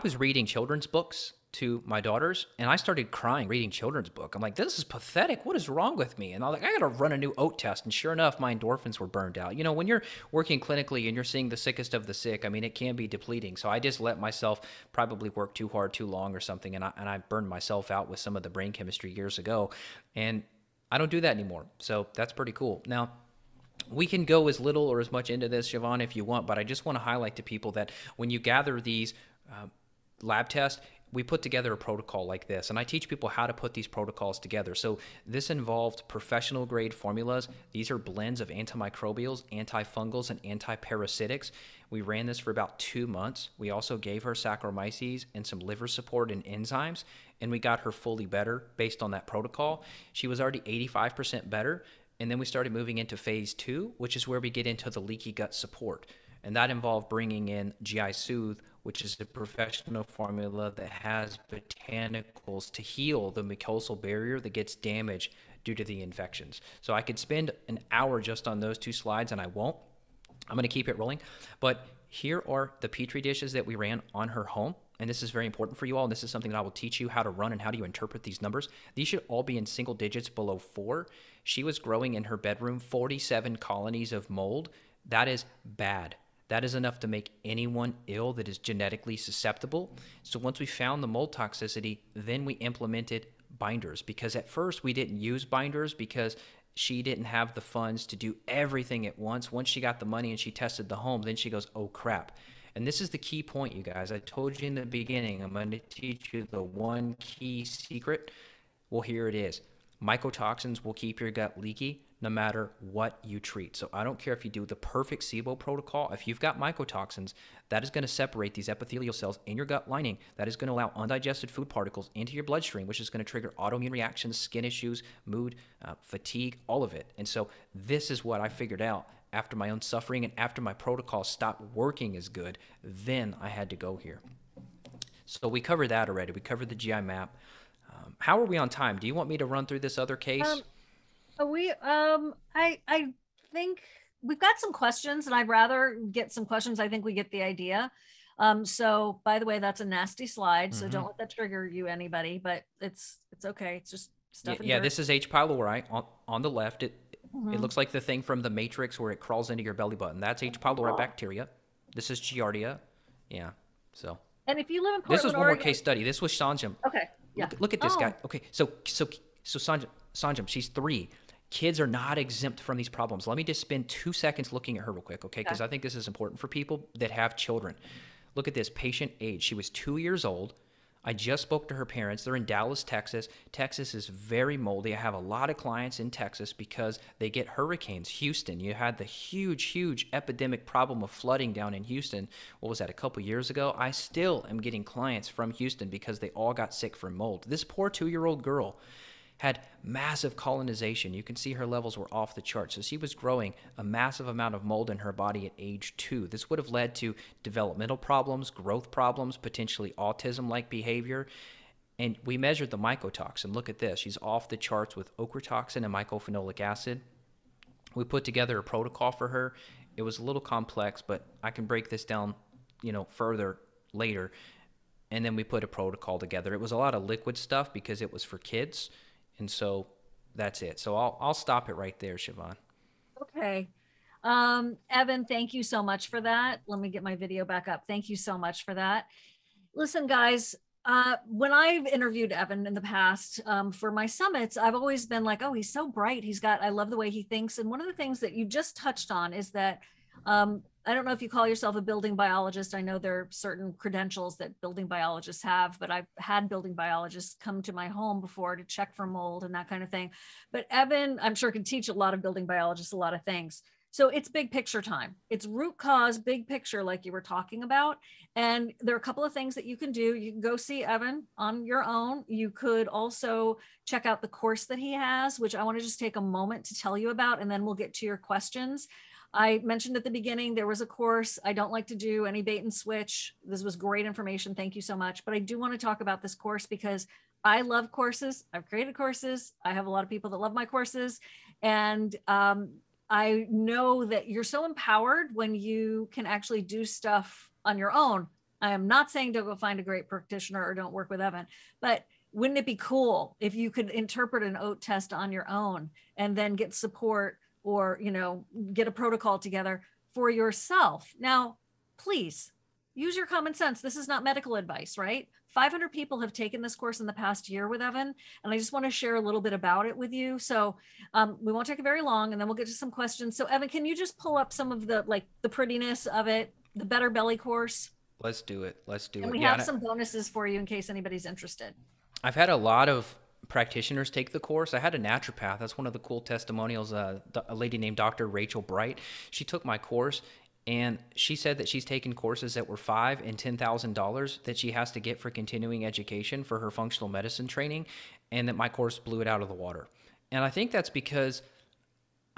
was reading children's books to my daughters, and I started crying reading children's book. I'm like, this is pathetic. What is wrong with me? And I'm like, I gotta run a new oat test. And sure enough, my endorphins were burned out. When you're working clinically and you're seeing the sickest of the sick, I mean, it can be depleting. So I just let myself probably work too hard, too long or something. And I burned myself out with some of the brain chemistry years ago. And I don't do that anymore. So that's pretty cool. Now, we can go as little or as much into this, Siobhan, if you want, but I just want to highlight to people that when you gather these lab tests, we put together a protocol like this, and I teach people how to put these protocols together. So this involved professional grade formulas. These are blends of antimicrobials, antifungals, and antiparasitics. We ran this for about 2 months. We also gave her Saccharomyces and some liver support and enzymes, and we got her fully better based on that protocol. She was already 85% better, and then we started moving into phase 2, which is where we get into the leaky gut support. And that involved bringing in GI Soothe, which is a professional formula that has botanicals to heal the mucosal barrier that gets damaged due to the infections. So I could spend an hour just on those 2 slides, and I won't. I'm going to keep it rolling. But here are the Petri dishes that we ran on her home. And this is very important for you all. And this is something that I will teach you how to run and how do you interpret these numbers. These should all be in single digits below 4. She was growing in her bedroom 47 colonies of mold. That is bad. That is enough to make anyone ill that is genetically susceptible. So once we found the mold toxicity, then we implemented binders, because at first we didn't use binders because she didn't have the funds to do everything at once. Once she got the money and she tested the home, then she goes, oh crap. And this is the key point, you guys. I told you in the beginning, I'm going to teach you the one key secret. Well, here it is. Mycotoxins will keep your gut leaky no matter what you treat. So I don't care if you do the perfect SIBO protocol. If you've got mycotoxins, that is going to separate these epithelial cells in your gut lining. That is going to allow undigested food particles into your bloodstream, which is going to trigger autoimmune reactions, skin issues, mood, fatigue, all of it. And so this is what I figured out after my own suffering and after my protocol stopped working as good. Then I had to go here. So we covered that already. We covered the GI map. How are we on time? Do you want me to run through this other case? I think we've got some questions, and I'd rather get some questions. I think we get the idea. So by the way, that's a nasty slide. So don't let that trigger you, anybody, but it's okay. It's just stuff. Yeah, this is H. pylori on the left. It looks like the thing from the Matrix where it crawls into your belly button. That's H. pylori bacteria. This is Giardia. Yeah. So And if you live in this was Portland, one more Oregon, case study. This was Sanjam. okay, yeah. Look at this guy. Oh, Okay, so Sanjam, she's 3. Kids are not exempt from these problems. Let me just spend 2 seconds looking at her real quick, okay? Because I think this is important for people that have children. Look at this patient age. She was 2 years old. I just spoke to her parents. They're in Dallas, Texas. Texas is very moldy. I have a lot of clients in Texas because they get hurricanes. Houston, you had the huge epidemic problem of flooding down in Houston. What was that, a couple years ago? I still am getting clients from Houston because they all got sick from mold. This poor 2-year-old girl had massive colonization. You can see her levels were off the charts. So she was growing a massive amount of mold in her body at age 2. This would have led to developmental problems, growth problems, potentially autism-like behavior. And we measured the mycotoxin. Look at this. She's off the charts with ochratoxin and mycophenolic acid. We put together a protocol for her. It was a little complex, but I can break this down, further later. And then we put a protocol together. It was a lot of liquid stuff because it was for kids. And so that's it. So I'll stop it right there, Siobhan. okay. Evan, thank you so much for that. Let me get my video back up. Thank you so much for that. Listen, guys, when I've interviewed Evan in the past for my summits, I've always been like, oh, he's so bright. I love the way he thinks. And one of the things that you just touched on is that I don't know if you call yourself a building biologist. I know there are certain credentials that building biologists have, but I've had building biologists come to my home before to check for mold and that kind of thing. But Evan, I'm sure, can teach a lot of building biologists a lot of things. So it's big picture time. It's root cause, big picture, like you were talking about. And there are a couple of things that you can do. You can go see Evan on your own. You could also check out the course that he has, which I want to just take a moment to tell you about, and then we'll get to your questions. I mentioned at the beginning, there was a course. I don't like to do any bait and switch. This was great information. Thank you so much. But I do want to talk about this course because I love courses. I've created courses. I have a lot of people that love my courses. And I know that you're so empowered when you can actually do stuff on your own. I am not saying don't go find a great practitioner or don't work with Evan, but wouldn't it be cool if you could interpret an oat test on your own and then get support or, get a protocol together for yourself? Now, please use your common sense. This is not medical advice, right? 500 people have taken this course in the past year with Evan, and I just want to share a little bit about it with you. So we won't take it very long, and then we'll get to some questions. So Evan, can you just pull up some of the prettiness of it, the Better Belly course? Let's do it. And we have some bonuses for you in case anybody's interested. I've had a lot of practitioners take the course. I had a naturopath. That's one of the cool testimonials. A lady named Dr. Rachel Bright. She took my course, and she said that she's taken courses that were $5,000 and $10,000 that she has to get for continuing education for her functional medicine training, and that my course blew it out of the water. And I think that's because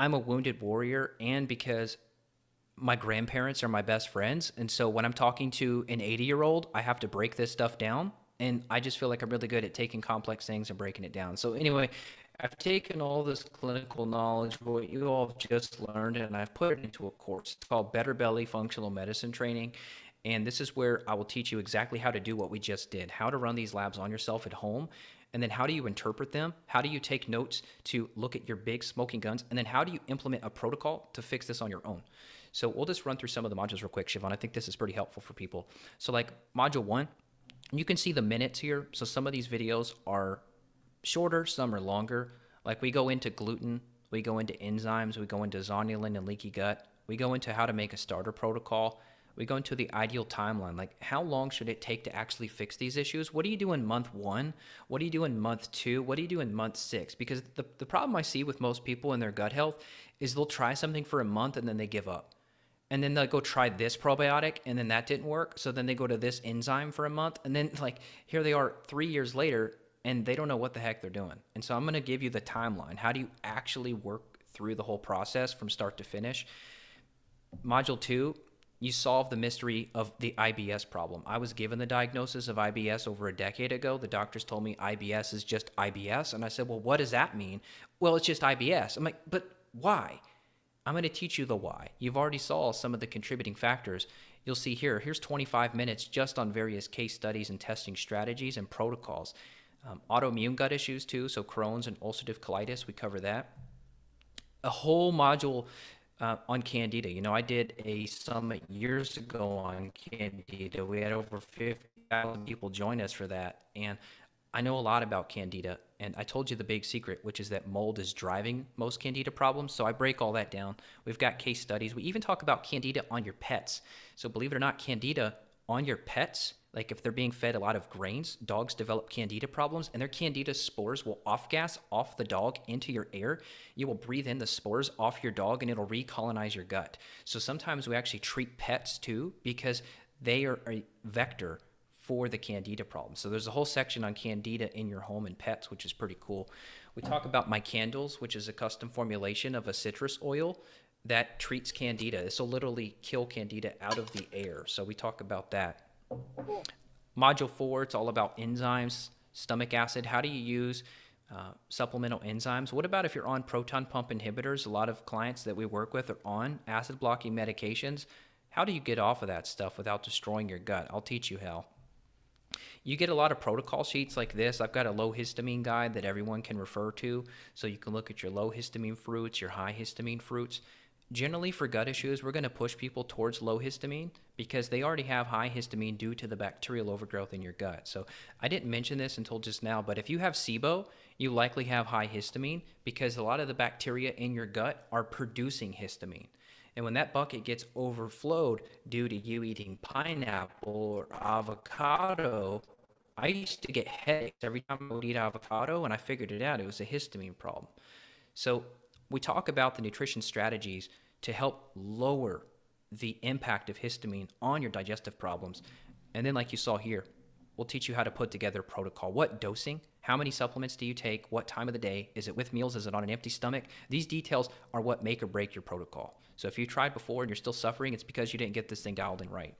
I'm a wounded warrior and because my grandparents are my best friends. And so when I'm talking to an 80-year-old, I have to break this stuff down. And I just feel like I'm really good at taking complex things and breaking it down. So anyway, I've taken all this clinical knowledge, what you all have just learned, and I've put it into a course. It's called Better Belly Functional Medicine Training. And this is where I will teach you exactly how to do what we just did, how to run these labs on yourself at home, and then how do you interpret them? How do you take notes to look at your big smoking guns? And then how do you implement a protocol to fix this on your own? So we'll just run through some of the modules real quick, Siobhan. I think this is pretty helpful for people. So like module 1, you can see the minutes here. So some of these videos are shorter, some are longer. Like we go into gluten, we go into enzymes, we go into zonulin and leaky gut. We go into how to make a starter protocol. We go into the ideal timeline. Like how long should it take to actually fix these issues? What do you do in month 1? What do you do in month 2? What do you do in month 6? Because the problem I see with most people in their gut health is they'll try something for a month and then they give up. And then they'll go try this probiotic, and then that didn't work. So then they go to this enzyme for a month, and then like here they are 3 years later, and they don't know what the heck they're doing. And so I'm going to give you the timeline. How do you actually work through the whole process from start to finish? Module 2, you solve the mystery of the IBS problem. I was given the diagnosis of IBS over a decade ago. The doctors told me IBS is just IBS. And I said, well, what does that mean? Well, it's just IBS. I'm like, but why? I'm going to teach you the why. You've already saw some of the contributing factors. You'll see here's 25 minutes just on various case studies and testing strategies and protocols. Autoimmune gut issues too, so Crohn's and ulcerative colitis, we cover that. a whole module on candida. You know, I did a summit years ago on candida. We had over 50,000 people join us for that. And I know a lot about candida. And I told you the big secret, which is that mold is driving most candida problems. So I break all that down. We've got case studies. We even talk about candida on your pets. So believe it or not, candida on your pets, like if they're being fed a lot of grains, dogs develop candida problems, and their candida spores will off gas off the dog into your air. You will breathe in the spores off your dog and it'll recolonize your gut. So sometimes we actually treat pets too because they are a vector for the candida problem. So there's a whole section on candida in your home and pets, which is pretty cool. We talk about my candles, which is a custom formulation of a citrus oil that treats candida. This will literally kill candida out of the air. So we talk about that. Module 4, it's all about enzymes, stomach acid. How do you use supplemental enzymes? What about if you're on proton pump inhibitors? A lot of clients that we work with are on acid blocking medications. How do you get off of that stuff without destroying your gut? I'll teach you how. You get a lot of protocol sheets like this. I've got a low histamine guide that everyone can refer to, so you can look at your low histamine fruits, your high histamine fruits. Generally, for gut issues, we're going to push people towards low histamine because they already have high histamine due to the bacterial overgrowth in your gut. So I didn't mention this until just now, but if you have SIBO, you likely have high histamine because a lot of the bacteria in your gut are producing histamine. And when that bucket gets overflowed due to you eating pineapple or avocado, I used to get headaches every time I would eat avocado, and I figured it out. It was a histamine problem. So we talk about the nutrition strategies to help lower the impact of histamine on your digestive problems. And then like you saw here, we'll teach you how to put together a protocol. What dosing? How many supplements do you take? What time of the day? Is it with meals? Is it on an empty stomach? These details are what make or break your protocol. So if you tried before and you're still suffering, it's because you didn't get this thing dialed in right.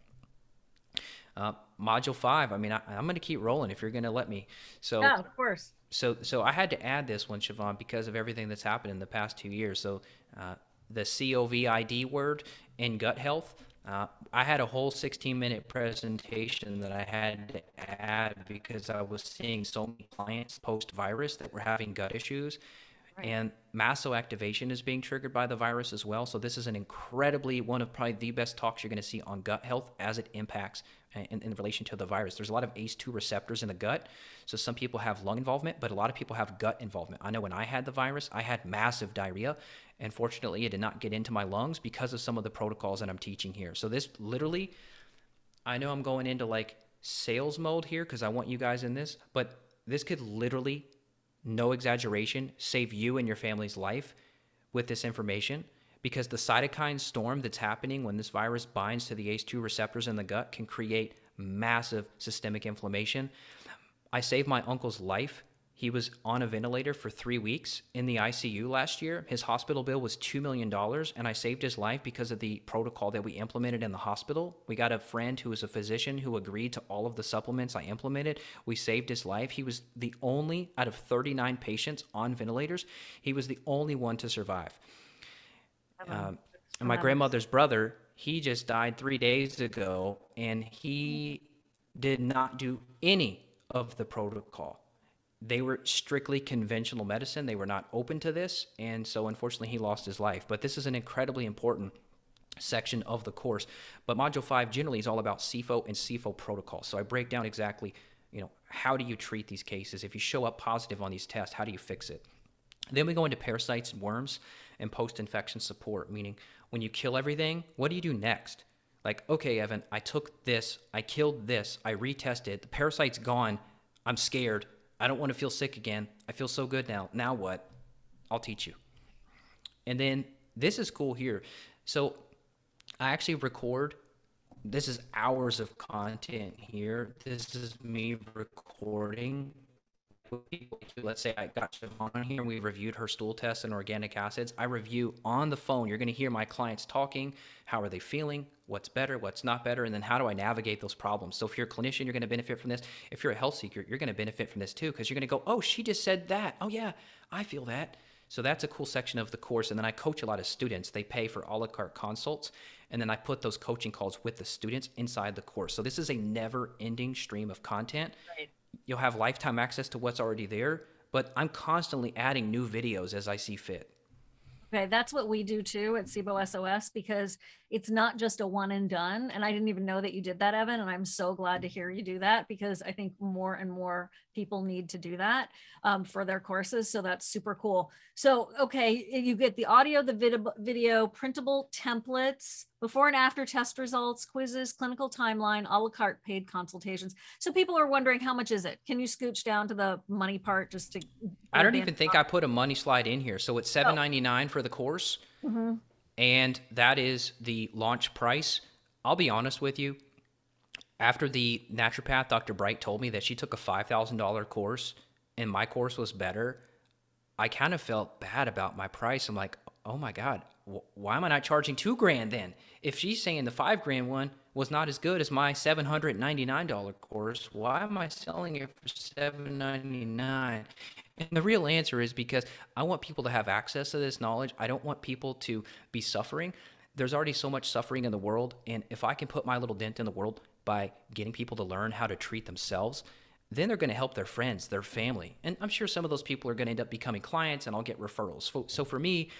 Module 5, I mean, I'm going to keep rolling if you're going to let me. So, yeah, of course. So I had to add this one, Siobhan, because of everything that's happened in the past 2 years. So the COVID word in gut health, I had a whole 16-minute presentation that I had to add because I was seeing so many clients post-virus that were having gut issues. Right. And mast cell activation is being triggered by the virus as well. So this is an incredibly, one of probably the best talks you're going to see on gut health as it impacts in relation to the virus. There's a lot of ACE2 receptors in the gut. So some people have lung involvement, but a lot of people have gut involvement. I know when I had the virus, I had massive diarrhea. And fortunately, it did not get into my lungs because of some of the protocols that I'm teaching here. So this literally, I know I'm going into like sales mode here because I want you guys in this, but this could literally, no exaggeration, save you and your family's life with this information, because the cytokine storm that's happening when this virus binds to the ACE2 receptors in the gut can create massive systemic inflammation. I saved my uncle's life. He was on a ventilator for 3 weeks in the ICU last year. His hospital bill was $2 million, and I saved his life because of the protocol that we implemented in the hospital. We got a friend who was a physician who agreed to all of the supplements I implemented. We saved his life. He was the only, out of 39 patients on ventilators, he was the only one to survive. And my grandmother's brother, he just died 3 days ago, and he did not do any of the protocol. They were strictly conventional medicine. They were not open to this. And so unfortunately, he lost his life. But this is an incredibly important section of the course. But Module 5 generally is all about Sifo and Sifo Protocol. So I break down exactly, how do you treat these cases? If you show up positive on these tests, how do you fix it? Then we go into parasites and worms and post-infection support, meaning when you kill everything, what do you do next? Like, okay, Evan, I took this, I killed this, I retested, the parasite's gone, I'm scared. I don't want to feel sick again. I feel so good now. Now what? I'll teach you. And then this is cool here. So I actually record. This is hours of content here. This is me recording. Let's say I got Siobhan on here and we reviewed her stool tests and organic acids. I review on the phone. You're going to hear my clients talking. How are they feeling? What's better? What's not better? And then how do I navigate those problems? So if you're a clinician, you're going to benefit from this. If you're a health seeker, you're going to benefit from this too, because you're going to go, oh, she just said that. Oh yeah, I feel that. So that's a cool section of the course. And then I coach a lot of students. They pay for a la carte consults. And then I put those coaching calls with the students inside the course. So this is a never-ending stream of content. Right. You'll have lifetime access to what's already there, but I'm constantly adding new videos as I see fit. Okay, that's what we do too at SIBO SOS, because it's not just a one and done. And I didn't even know that you did that, Evan. And I'm so glad to hear you do that, because I think more and more people need to do that for their courses. So that's super cool. So, okay, you get the audio, the video, printable templates, before and after test results, quizzes, clinical timeline, a la carte paid consultations. So people are wondering, how much is it? Can you scooch down to the money part just to I put a don't band even think on? I put a money slide in here. So it's Oh, $7.99 for the course, mhm. and that is the launch price. I'll be honest with you. After the naturopath, Dr. Bright, told me that she took a $5,000 course and my course was better, I kind of felt bad about my price. I'm like, oh my God, why am I not charging $2,000 then? If she's saying the $5,000 one was not as good as my $799 course, why am I selling it for $799? And the real answer is because I want people to have access to this knowledge. I don't want people to be suffering. There's already so much suffering in the world. And if I can put my little dent in the world by getting people to learn how to treat themselves, then they're going to help their friends, their family. And I'm sure some of those people are going to end up becoming clients and I'll get referrals. So for me,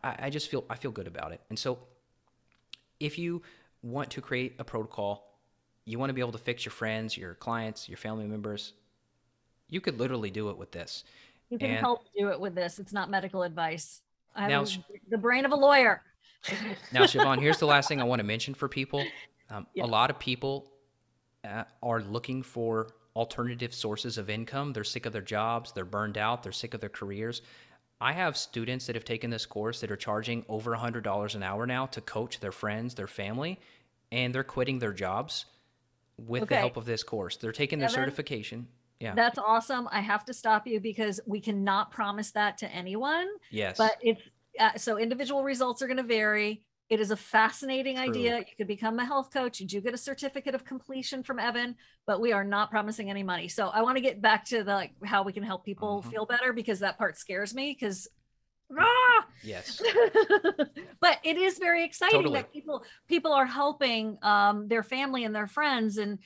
I just feel good about it. And so if you want to create a protocol, you want to be able to fix your friends, your clients, your family members, you could literally do it with this. You can And help do it with this. It's not medical advice. I now, have the brain of a lawyer. now, Siobhan, here's the last thing I want to mention for people. A Yeah. lot of people are looking for alternative sources of income. They're sick of their jobs. They're burned out. They're sick of their careers. I have students that have taken this course that are charging over $100 an hour now to coach their friends, their family, and they're quitting their jobs with the Okay, help of this course. They're taking their Evan, certification. Yeah. that's awesome. I have to stop you because we cannot promise that to anyone, but Yes. it's so individual results are going to vary. It is a fascinating True. idea. You could become a health coach. You do get a certificate of completion from Evan, but we are not promising any money. So I want to get back to the like how we can help people Hmm. feel better, because that part scares me, because ah! Yes. But it is very exciting Totally. that people are helping their family and their friends. And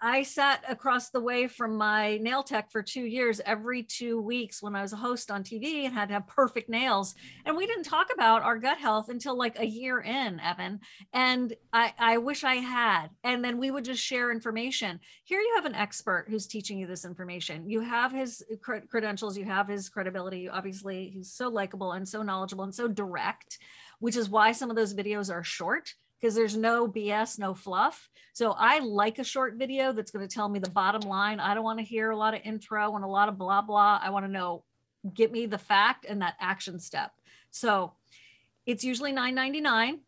I sat across the way from my nail tech for 2 years every 2 weeks when I was a host on TV and had to have perfect nails, and we didn't talk about our gut health until like a year in, Evan. And I wish I had. And then we would just share information. Here you have an expert who's teaching you this information. You have his credentials, you have his credibility. Obviously, he's so likable and so knowledgeable and so direct, which is why some of those videos are short, because there's no BS, no fluff. So I like a short video that's going to tell me the bottom line. I don't want to hear a lot of intro and a lot of blah, blah. I want to know, get me the fact and that action step. So it's usually $9.99.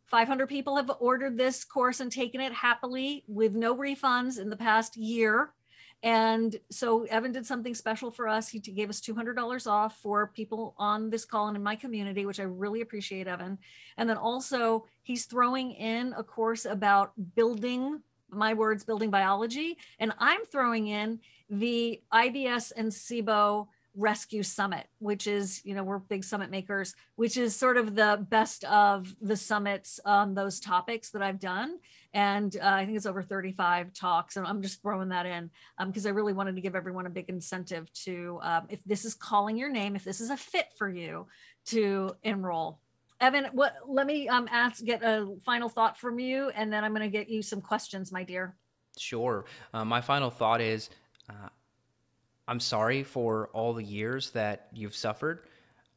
500 people have ordered this course and taken it happily with no refunds in the past year. And so Evan did something special for us. He gave us $200 off for people on this call and in my community, which I really appreciate, Evan. And then also he's throwing in a course about building, my words, building biology. And I'm throwing in the IBS and SIBO Rescue Summit, which is, we're big summit makers, which is sort of the best of the summits on those topics that I've done. And I think it's over 35 talks. And I'm just throwing that in because I really wanted to give everyone a big incentive to, if this is calling your name, if this is a fit for you, to enroll. Evan, let me get a final thought from you, and then I'm going to get you some questions, my dear. Sure. My final thought is I'm sorry for all the years that you've suffered.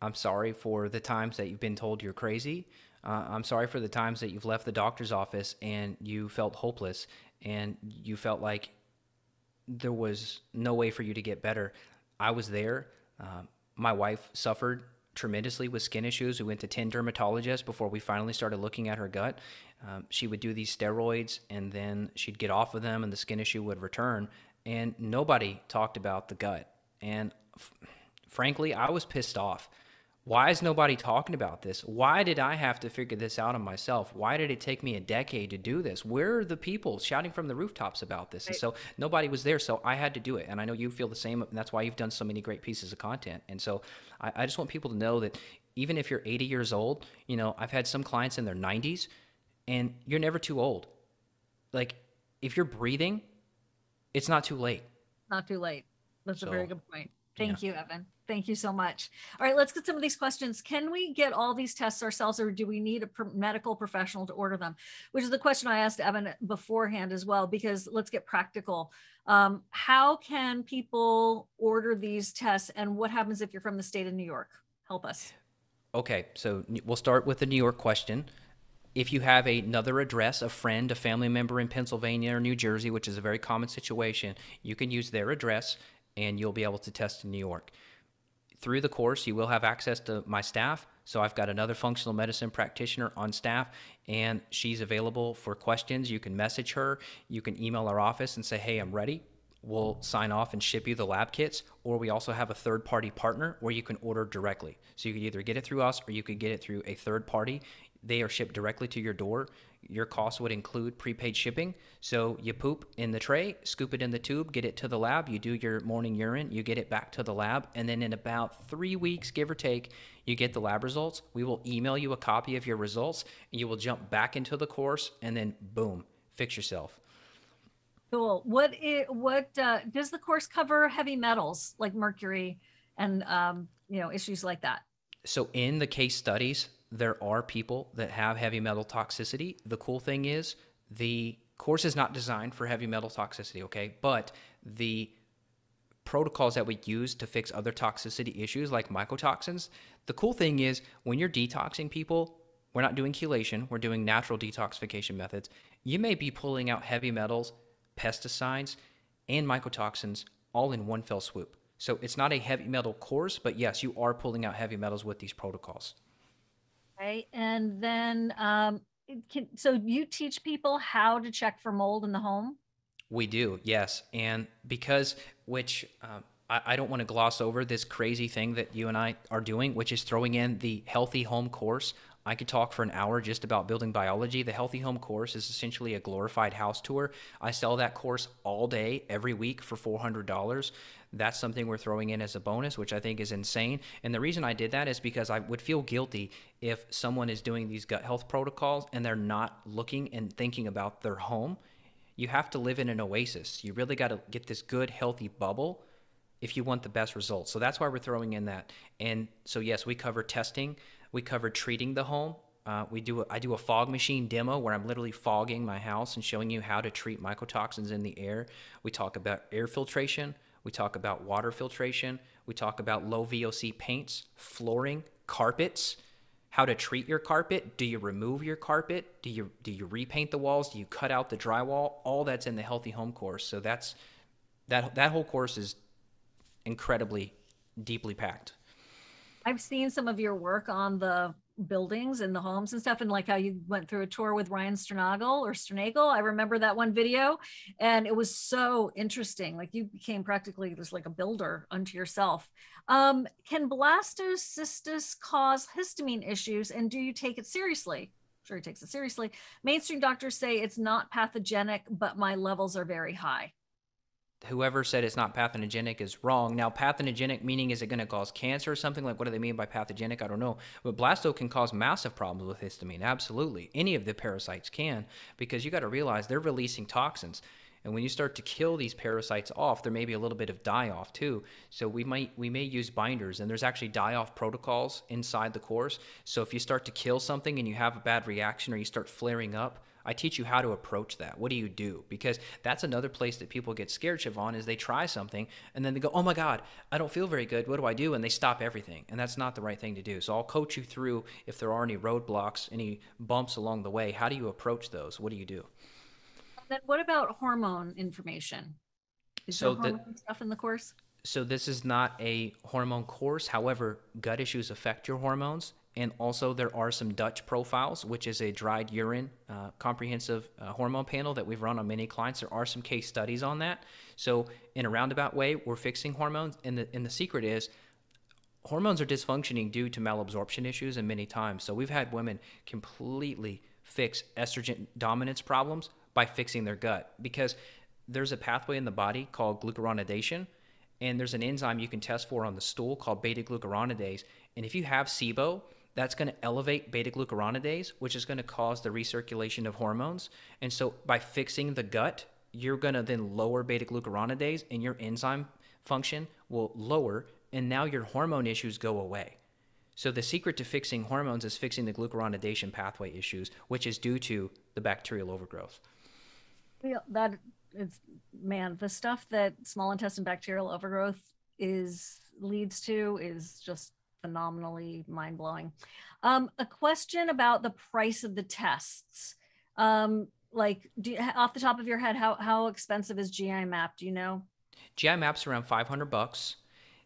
I'm sorry for the times that you've been told you're crazy. I'm sorry for the times that you've left the doctor's office and you felt hopeless and you felt like there was no way for you to get better. I was there. My wife suffered tremendously with skin issues. We went to 10 dermatologists before we finally started looking at her gut. She would do these steroids and then she'd get off of them and the skin issue would return. And nobody talked about the gut. And frankly, I was pissed off. Why is nobody talking about this? Why did I have to figure this out on myself? Why did it take me a decade to do this? Where are the people shouting from the rooftops about this? And Right. so nobody was there, so I had to do it. And I know you feel the same, and that's why you've done so many great pieces of content. And so I just want people to know that even if you're 80 years old, I've had some clients in their 90s, and you're never too old. Like, if you're breathing, it's not too late. Not too late. That's a very So good point. Yeah. Thank you, Evan. Thank you so much. All right, let's get some of these questions. Can we get all these tests ourselves, or do we need a medical professional to order them? Which is the question I asked Evan beforehand as well, because let's get practical. How can people order these tests, and what happens if you're from the state of New York? Help us. Okay, so we'll start with the New York question. If you have another address, a friend, a family member in Pennsylvania or New Jersey, which is a very common situation, you can use their address and you'll be able to test in New York. Through the course, you will have access to my staff. So I've got another functional medicine practitioner on staff, and she's available for questions. You can message her. You can email our office and say, hey, I'm ready. We'll sign off and ship you the lab kits. Or we also have a third-party partner where you can order directly. So you could either get it through us or you could get it through a third party. They are shipped directly to your door. Your cost would include prepaid shipping. So you poop in the tray, scoop it in the tube, get it to the lab. You do your morning urine, you get it back to the lab. And then in about 3 weeks, give or take, you get the lab results. We will email you a copy of your results, and you will jump back into the course, and then boom, fix yourself. Cool. Does the course cover heavy metals like mercury and issues like that? So in the case studies, there are people that have heavy metal toxicity. The cool thing is the course is not designed for heavy metal toxicity, okay? But the protocols that we use to fix other toxicity issues like mycotoxins, the cool thing is when you're detoxing people, we're not doing chelation, we're doing natural detoxification methods. You may be pulling out heavy metals, pesticides, and mycotoxins all in one fell swoop. So it's not a heavy metal course, but yes, you are pulling out heavy metals with these protocols. Okay. And then, so you teach people how to check for mold in the home? We do, yes. And because, I don't want to gloss over this crazy thing that you and I are doing, which is throwing in the Healthy Home course. I could talk for an hour just about building biology. The Healthy Home course is essentially a glorified house tour. I sell that course all day, every week for $400. That's something we're throwing in as a bonus, which I think is insane. And the reason I did that is because I would feel guilty if someone is doing these gut health protocols and they're not looking and thinking about their home. You have to live in an oasis. You really got to get this good, healthy bubble if you want the best results. So that's why we're throwing in that. And so, yes, we cover testing. We cover treating the home. I do a fog machine demo where I'm literally fogging my house and showing you how to treat mycotoxins in the air. We talk about air filtration. We talk about water filtration. We talk about low VOC paints, flooring, carpets, how to treat your carpet. Do you remove your carpet? Do you repaint the walls? Do you cut out the drywall? All that's in the Healthy Home course. So that whole course is incredibly deeply packed. I've seen some of your work on the buildings and the homes and stuff, and like how you went through a tour with Ryan Sternagel. I remember that one video, and it was so interesting. Like you became practically just like a builder unto yourself. Can blastocystis cause histamine issues, and do you take it seriously? Sure, he takes it seriously. Mainstream doctors say it's not pathogenic, but my levels are very high. Whoever said it's not pathogenic is wrong. Now, pathogenic meaning, is it going to cause cancer or something? Like, what do they mean by pathogenic? I don't know. But blasto can cause massive problems with histamine. Absolutely. Any of the parasites can, because you got to realize they're releasing toxins. And when you start to kill these parasites off, there may be a little bit of die-off too. So we may use binders, and there's actually die-off protocols inside the course. So if you start to kill something and you have a bad reaction or you start flaring up, I teach you how to approach that. What do you do? Because that's another place that people get scared, Siobhan, is they try something and then they go, oh my God, I don't feel very good. What do I do? And they stop everything. And that's not the right thing to do. So I'll coach you through if there are any roadblocks, any bumps along the way. How do you approach those? What do you do? And then what about hormone information? Is there hormone stuff in the course? So this is not a hormone course. However, gut issues affect your hormones. And also there are some Dutch profiles, which is a dried urine comprehensive hormone panel that we've run on many clients. There are some case studies on that. So in a roundabout way, we're fixing hormones. And the secret is hormones are dysfunctioning due to malabsorption issues and many times. So we've had women completely fix estrogen dominance problems by fixing their gut, because there's a pathway in the body called glucuronidation. And there's an enzyme you can test for on the stool called beta-glucuronidase. And if you have SIBO, that's going to elevate beta-glucuronidase, which is going to cause the recirculation of hormones. And so by fixing the gut, you're going to then lower beta-glucuronidase, and your enzyme function will lower, and now your hormone issues go away. So the secret to fixing hormones is fixing the glucuronidation pathway issues, which is due to the bacterial overgrowth. That is, man, the stuff that small intestine bacterial overgrowth leads to is just phenomenally mind-blowing. A question about the price of the tests. Like, off the top of your head, how expensive is GI Map? Do you know? GI Map's around $500.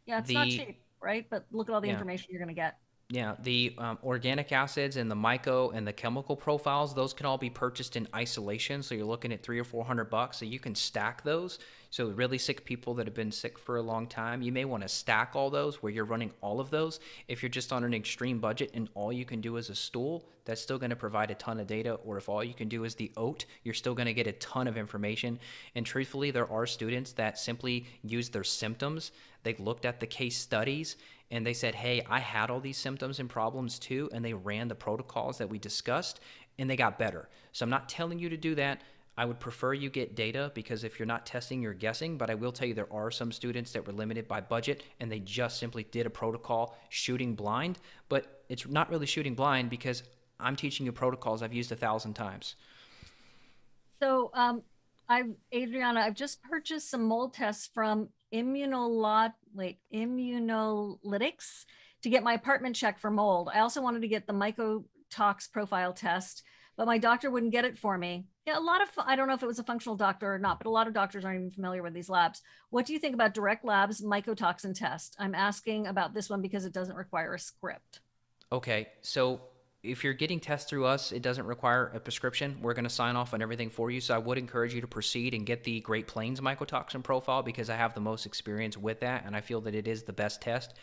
Yeah, it's not cheap, right? But look at all the information you're going to get. Yeah, the organic acids and the myco and the chemical profiles, those can all be purchased in isolation. So you're looking at $300 or $400. So you can stack those. So really sick people that have been sick for a long time, you may want to stack all those where you're running all of those. If you're just on an extreme budget and all you can do is a stool, that's still going to provide a ton of data. Or if all you can do is the oat, you're still going to get a ton of information. And truthfully, there are students that simply use their symptoms. They looked at the case studies and they said, hey, I had all these symptoms and problems too, and they ran the protocols that we discussed, and they got better. So I'm not telling you to do that. I would prefer you get data, because if you're not testing, you're guessing. But I will tell you there are some students that were limited by budget, and they just simply did a protocol shooting blind. But it's not really shooting blind, because I'm teaching you protocols I've used 1,000 times. So Adriana, I've just purchased some mold tests from Immunolytics to get my apartment checked for mold. I also wanted to get the mycotox profile test, but my doctor wouldn't get it for me. Yeah, I don't know if it was a functional doctor or not, but a lot of doctors aren't even familiar with these labs. What do you think about Direct Labs mycotoxin test? I'm asking about this one because it doesn't require a script. Okay, so if you're getting tests through us, it doesn't require a prescription. We're going to sign off on everything for you. So I would encourage you to proceed and get the Great Plains mycotoxin profile, because I have the most experience with that, and I feel that it is the best test.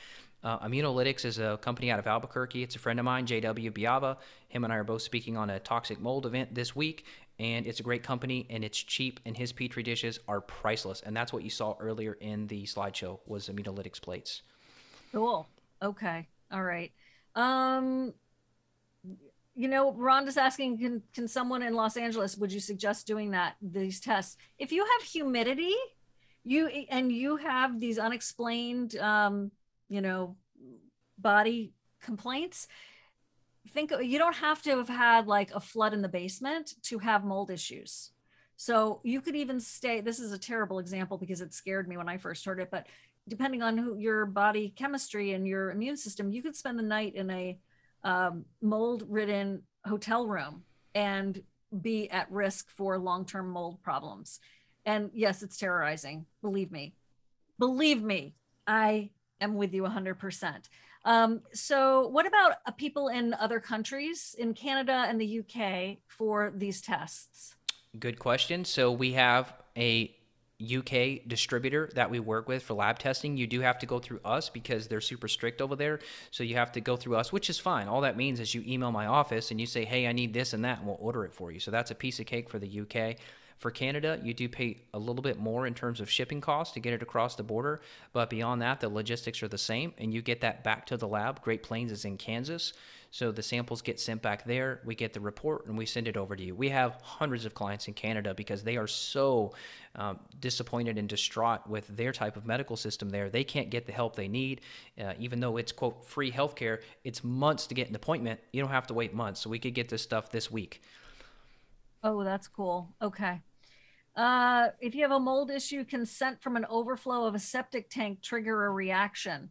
Immunolytics is a company out of Albuquerque. It's a friend of mine, JW Biava. Him and I are both speaking on a toxic mold event this week, and it's a great company, and it's cheap, and his Petri dishes are priceless. And that's what you saw earlier in the slideshow, was Immunolytics plates. Cool. Okay. All right. You know, Rhonda's asking, can someone in Los Angeles, would you suggest doing these tests? If you have humidity, you have these unexplained, body complaints, you don't have to have had like a flood in the basement to have mold issues. So you could even stay, this is a terrible example because it scared me when I first heard it, but depending on your body chemistry and your immune system, you could spend the night in a mold-ridden hotel room and be at risk for long-term mold problems. And yes, it's terrorizing. Believe me, I am with you 100%. So what about people in other countries, in Canada and the UK, for these tests? Good question. So we have a UK distributor that we work with for lab testing. You do have to go through us because they're super strict over there. So you have to go through us, which is fine. All that means is you email my office and you say, hey, I need this and that, and we'll order it for you. So that's a piece of cake for the UK. For Canada, you do pay a little bit more in terms of shipping costs to get it across the border. But beyond that, the logistics are the same, and you get that back to the lab. Great Plains is in Kansas. So the samples get sent back there. We get the report, and we send it over to you. We have hundreds of clients in Canada because they are so disappointed and distraught with their type of medical system there. They can't get the help they need. Even though it's, quote, free healthcare, it's months to get an appointment. You don't have to wait months. So we could get this stuff this week. Oh, that's cool. Okay. If you have a mold issue, can scent from an overflow of a septic tank trigger a reaction?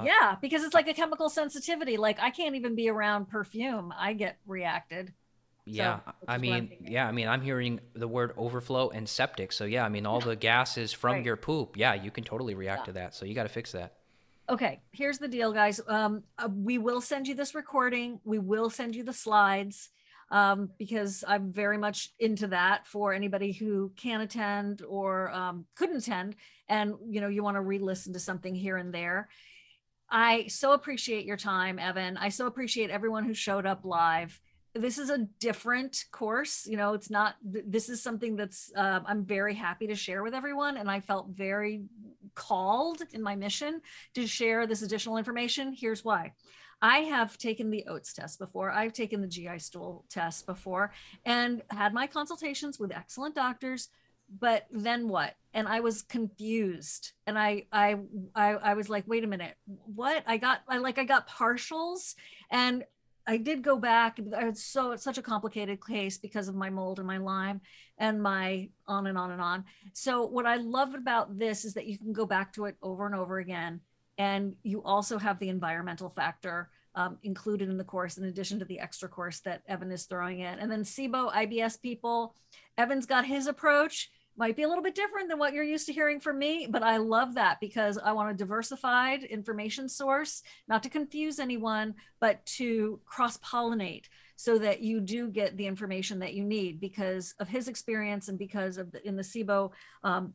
Yeah, because it's like a chemical sensitivity. Like I can't even be around perfume. I get reacted. Yeah, So, I'm hearing the word overflow and septic. So yeah, I mean, all the gases from your poop. Yeah, you can totally react to that. So you got to fix that. Okay, here's the deal, guys. We will send you this recording. We will send you the slides. Because I'm very much into that for anybody who can attend or couldn't attend, and you want to re-listen to something here and there. I so appreciate your time, Evan. I so appreciate everyone who showed up live. This is a different course. It's not, this is something that's, I'm very happy to share with everyone. And I felt very called in my mission to share this additional information. Here's why. I have taken the oats test before. I've taken the GI stool test before and had my consultations with excellent doctors. but then what? And I was confused. And I was like, wait a minute, what? I got partials, and I did go back. It's such a complicated case because of my mold and my Lyme and my on and on and on. So what I love about this is that you can go back to it over and over again. And you also have the environmental factor included in the course, in addition to the extra course that Evan is throwing in. And then SIBO, IBS people, Evan's got his approach. Might be a little bit different than what you're used to hearing from me, but I love that because I want a diversified information source, not to confuse anyone, but to cross-pollinate so that you do get the information that you need because of his experience and because of in the SIBO,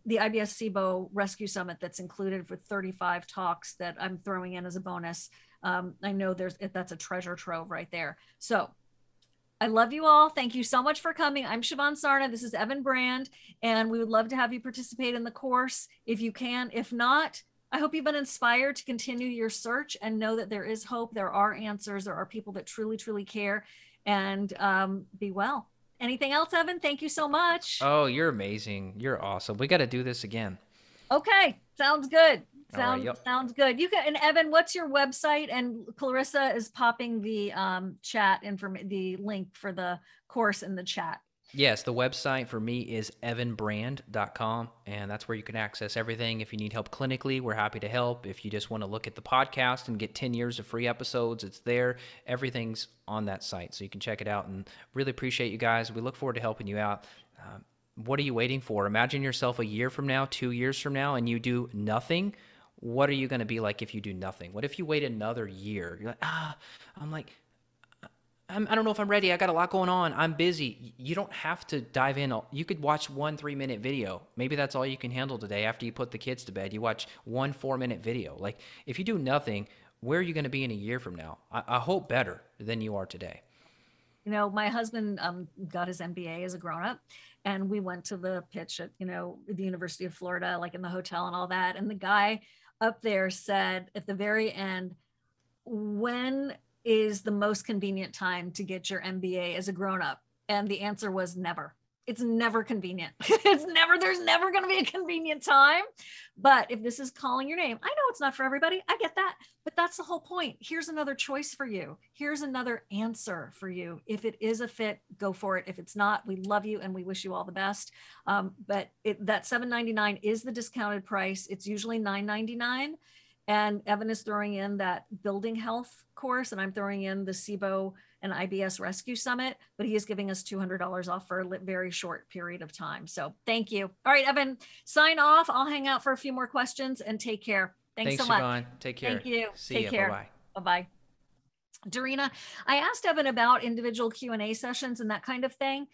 the IBS SIBO Rescue Summit that's included for 35 talks that I'm throwing in as a bonus. I know that's a treasure trove right there. So I love you all. Thank you so much for coming. I'm Siobhan Sarna. This is Evan Brand, and we would love to have you participate in the course if you can. If not, I hope you've been inspired to continue your search and know that there is hope. There are answers. There are people that truly, truly care, and be well. Anything else, Evan? Thank you so much. Oh, you're amazing. You're awesome. We got to do this again. Okay. Sounds good. Sounds good. You can, and Evan, what's your website? And Clarissa is popping the chat the link for the course in the chat. Yes, the website for me is evanbrand.com, and that's where you can access everything. If you need help clinically, we're happy to help. If you just want to look at the podcast and get 10 years of free episodes, it's there. Everything's on that site, so you can check it out, and really appreciate you guys. We look forward to helping you out. What are you waiting for? Imagine yourself a year from now, 2 years from now, and you do nothing. What are you going to be like if you do nothing? What if you wait another year? You're like, I don't know if I'm ready. I got a lot going on. I'm busy. You don't have to dive in. You could watch 1 3-minute video. Maybe that's all you can handle today. After you put the kids to bed, you watch 1 4-minute video. Like, if you do nothing, where are you going to be in a year from now? I hope better than you are today. You know, my husband got his MBA as a grown-up, and we went to the pitch at, the University of Florida, like in the hotel and all that. And the guy up there said at the very end, when is the most convenient time to get your MBA as a grown-up? And the answer was never. It's never convenient. There's never going to be a convenient time. But if this is calling your name, I know it's not for everybody. I get that. But that's the whole point. Here's another choice for you. Here's another answer for you. If it is a fit, go for it. If it's not, we love you and we wish you all the best. But that $7.99 is the discounted price. It's usually $9.99. And Evan is throwing in that building health course, and I'm throwing in the SIBO and IBS Rescue Summit, but he is giving us $200 off for a very short period of time. So thank you. All right, Evan, sign off. I'll hang out for a few more questions and take care. Thanks so much. Siobhan. Take care. Thank you. See you. Care. Bye-bye. Bye-bye. Darina, I asked Evan about individual Q&A sessions and that kind of thing.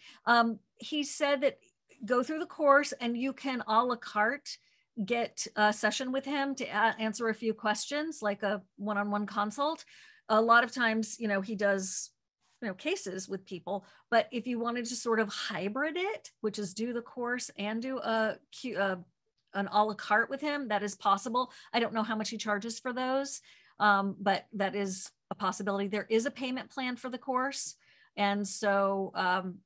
He said that go through the course and you can a la carte get a session with him to answer a few questions, like a one-on-one consult. A lot of times, he does, cases with people, but if you wanted to sort of hybrid it, which is do the course and do an a la carte with him, that is possible. I don't know how much he charges for those, but that is a possibility. There is a payment plan for the course. And so,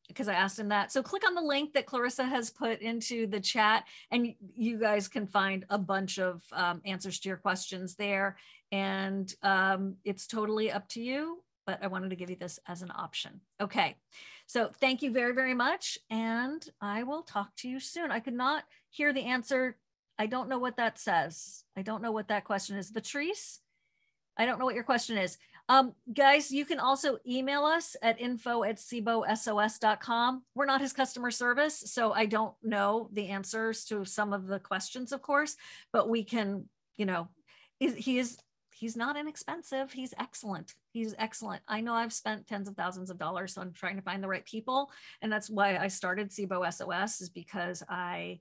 because I asked him that. So click on the link that Clarissa has put into the chat, and you guys can find a bunch of answers to your questions there. And it's totally up to you, but I wanted to give you this as an option. Okay, so thank you very, very much. And I will talk to you soon. I could not hear the answer. I don't know what that says. I don't know what that question is. Patrice, I don't know what your question is. Guys, you can also email us at info@sibosos.com. We're not his customer service, so I don't know the answers to some of the questions, of course, but we can, he's not inexpensive. He's excellent. He's excellent. I know I've spent tens of thousands of dollars on trying to find the right people. And that's why I started SIBO SOS, is because I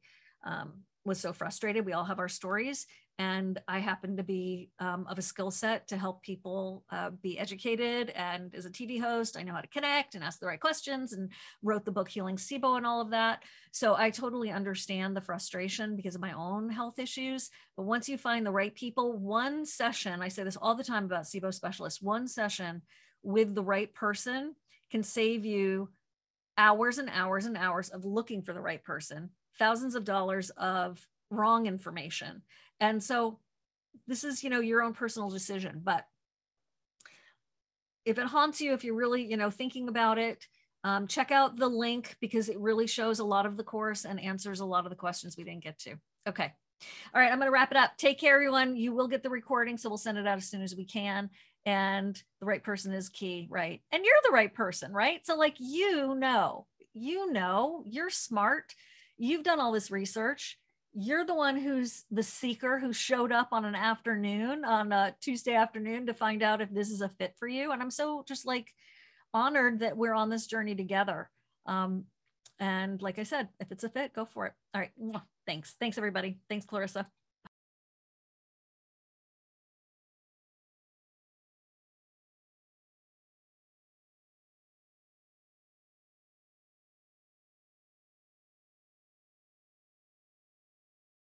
was so frustrated. We all have our stories. And I happen to be of a skill set to help people be educated. And as a TV host, I know how to connect and ask the right questions, and wrote the book Healing SIBO and all of that. So I totally understand the frustration because of my own health issues. But once you find the right people, one session, I say this all the time about SIBO specialists, one session with the right person can save you hours and hours and hours of looking for the right person, thousands of dollars of wrong information. And so this is, your own personal decision. But if it haunts you, if you're really, thinking about it, check out the link, because it really shows a lot of the course and answers a lot of the questions we didn't get to. Okay. All right. I'm going to wrap it up. Take care, everyone. You will get the recording, so we'll send it out as soon as we can. And the right person is key, right? And you're the right person, right? So like, you're smart. You've done all this research. You're the one who's the seeker who showed up on a Tuesday afternoon to find out if this is a fit for you. And I'm so just like honored that we're on this journey together. And like I said, if it's a fit, go for it. All right. Thanks. Thanks, everybody. Thanks, Clarissa.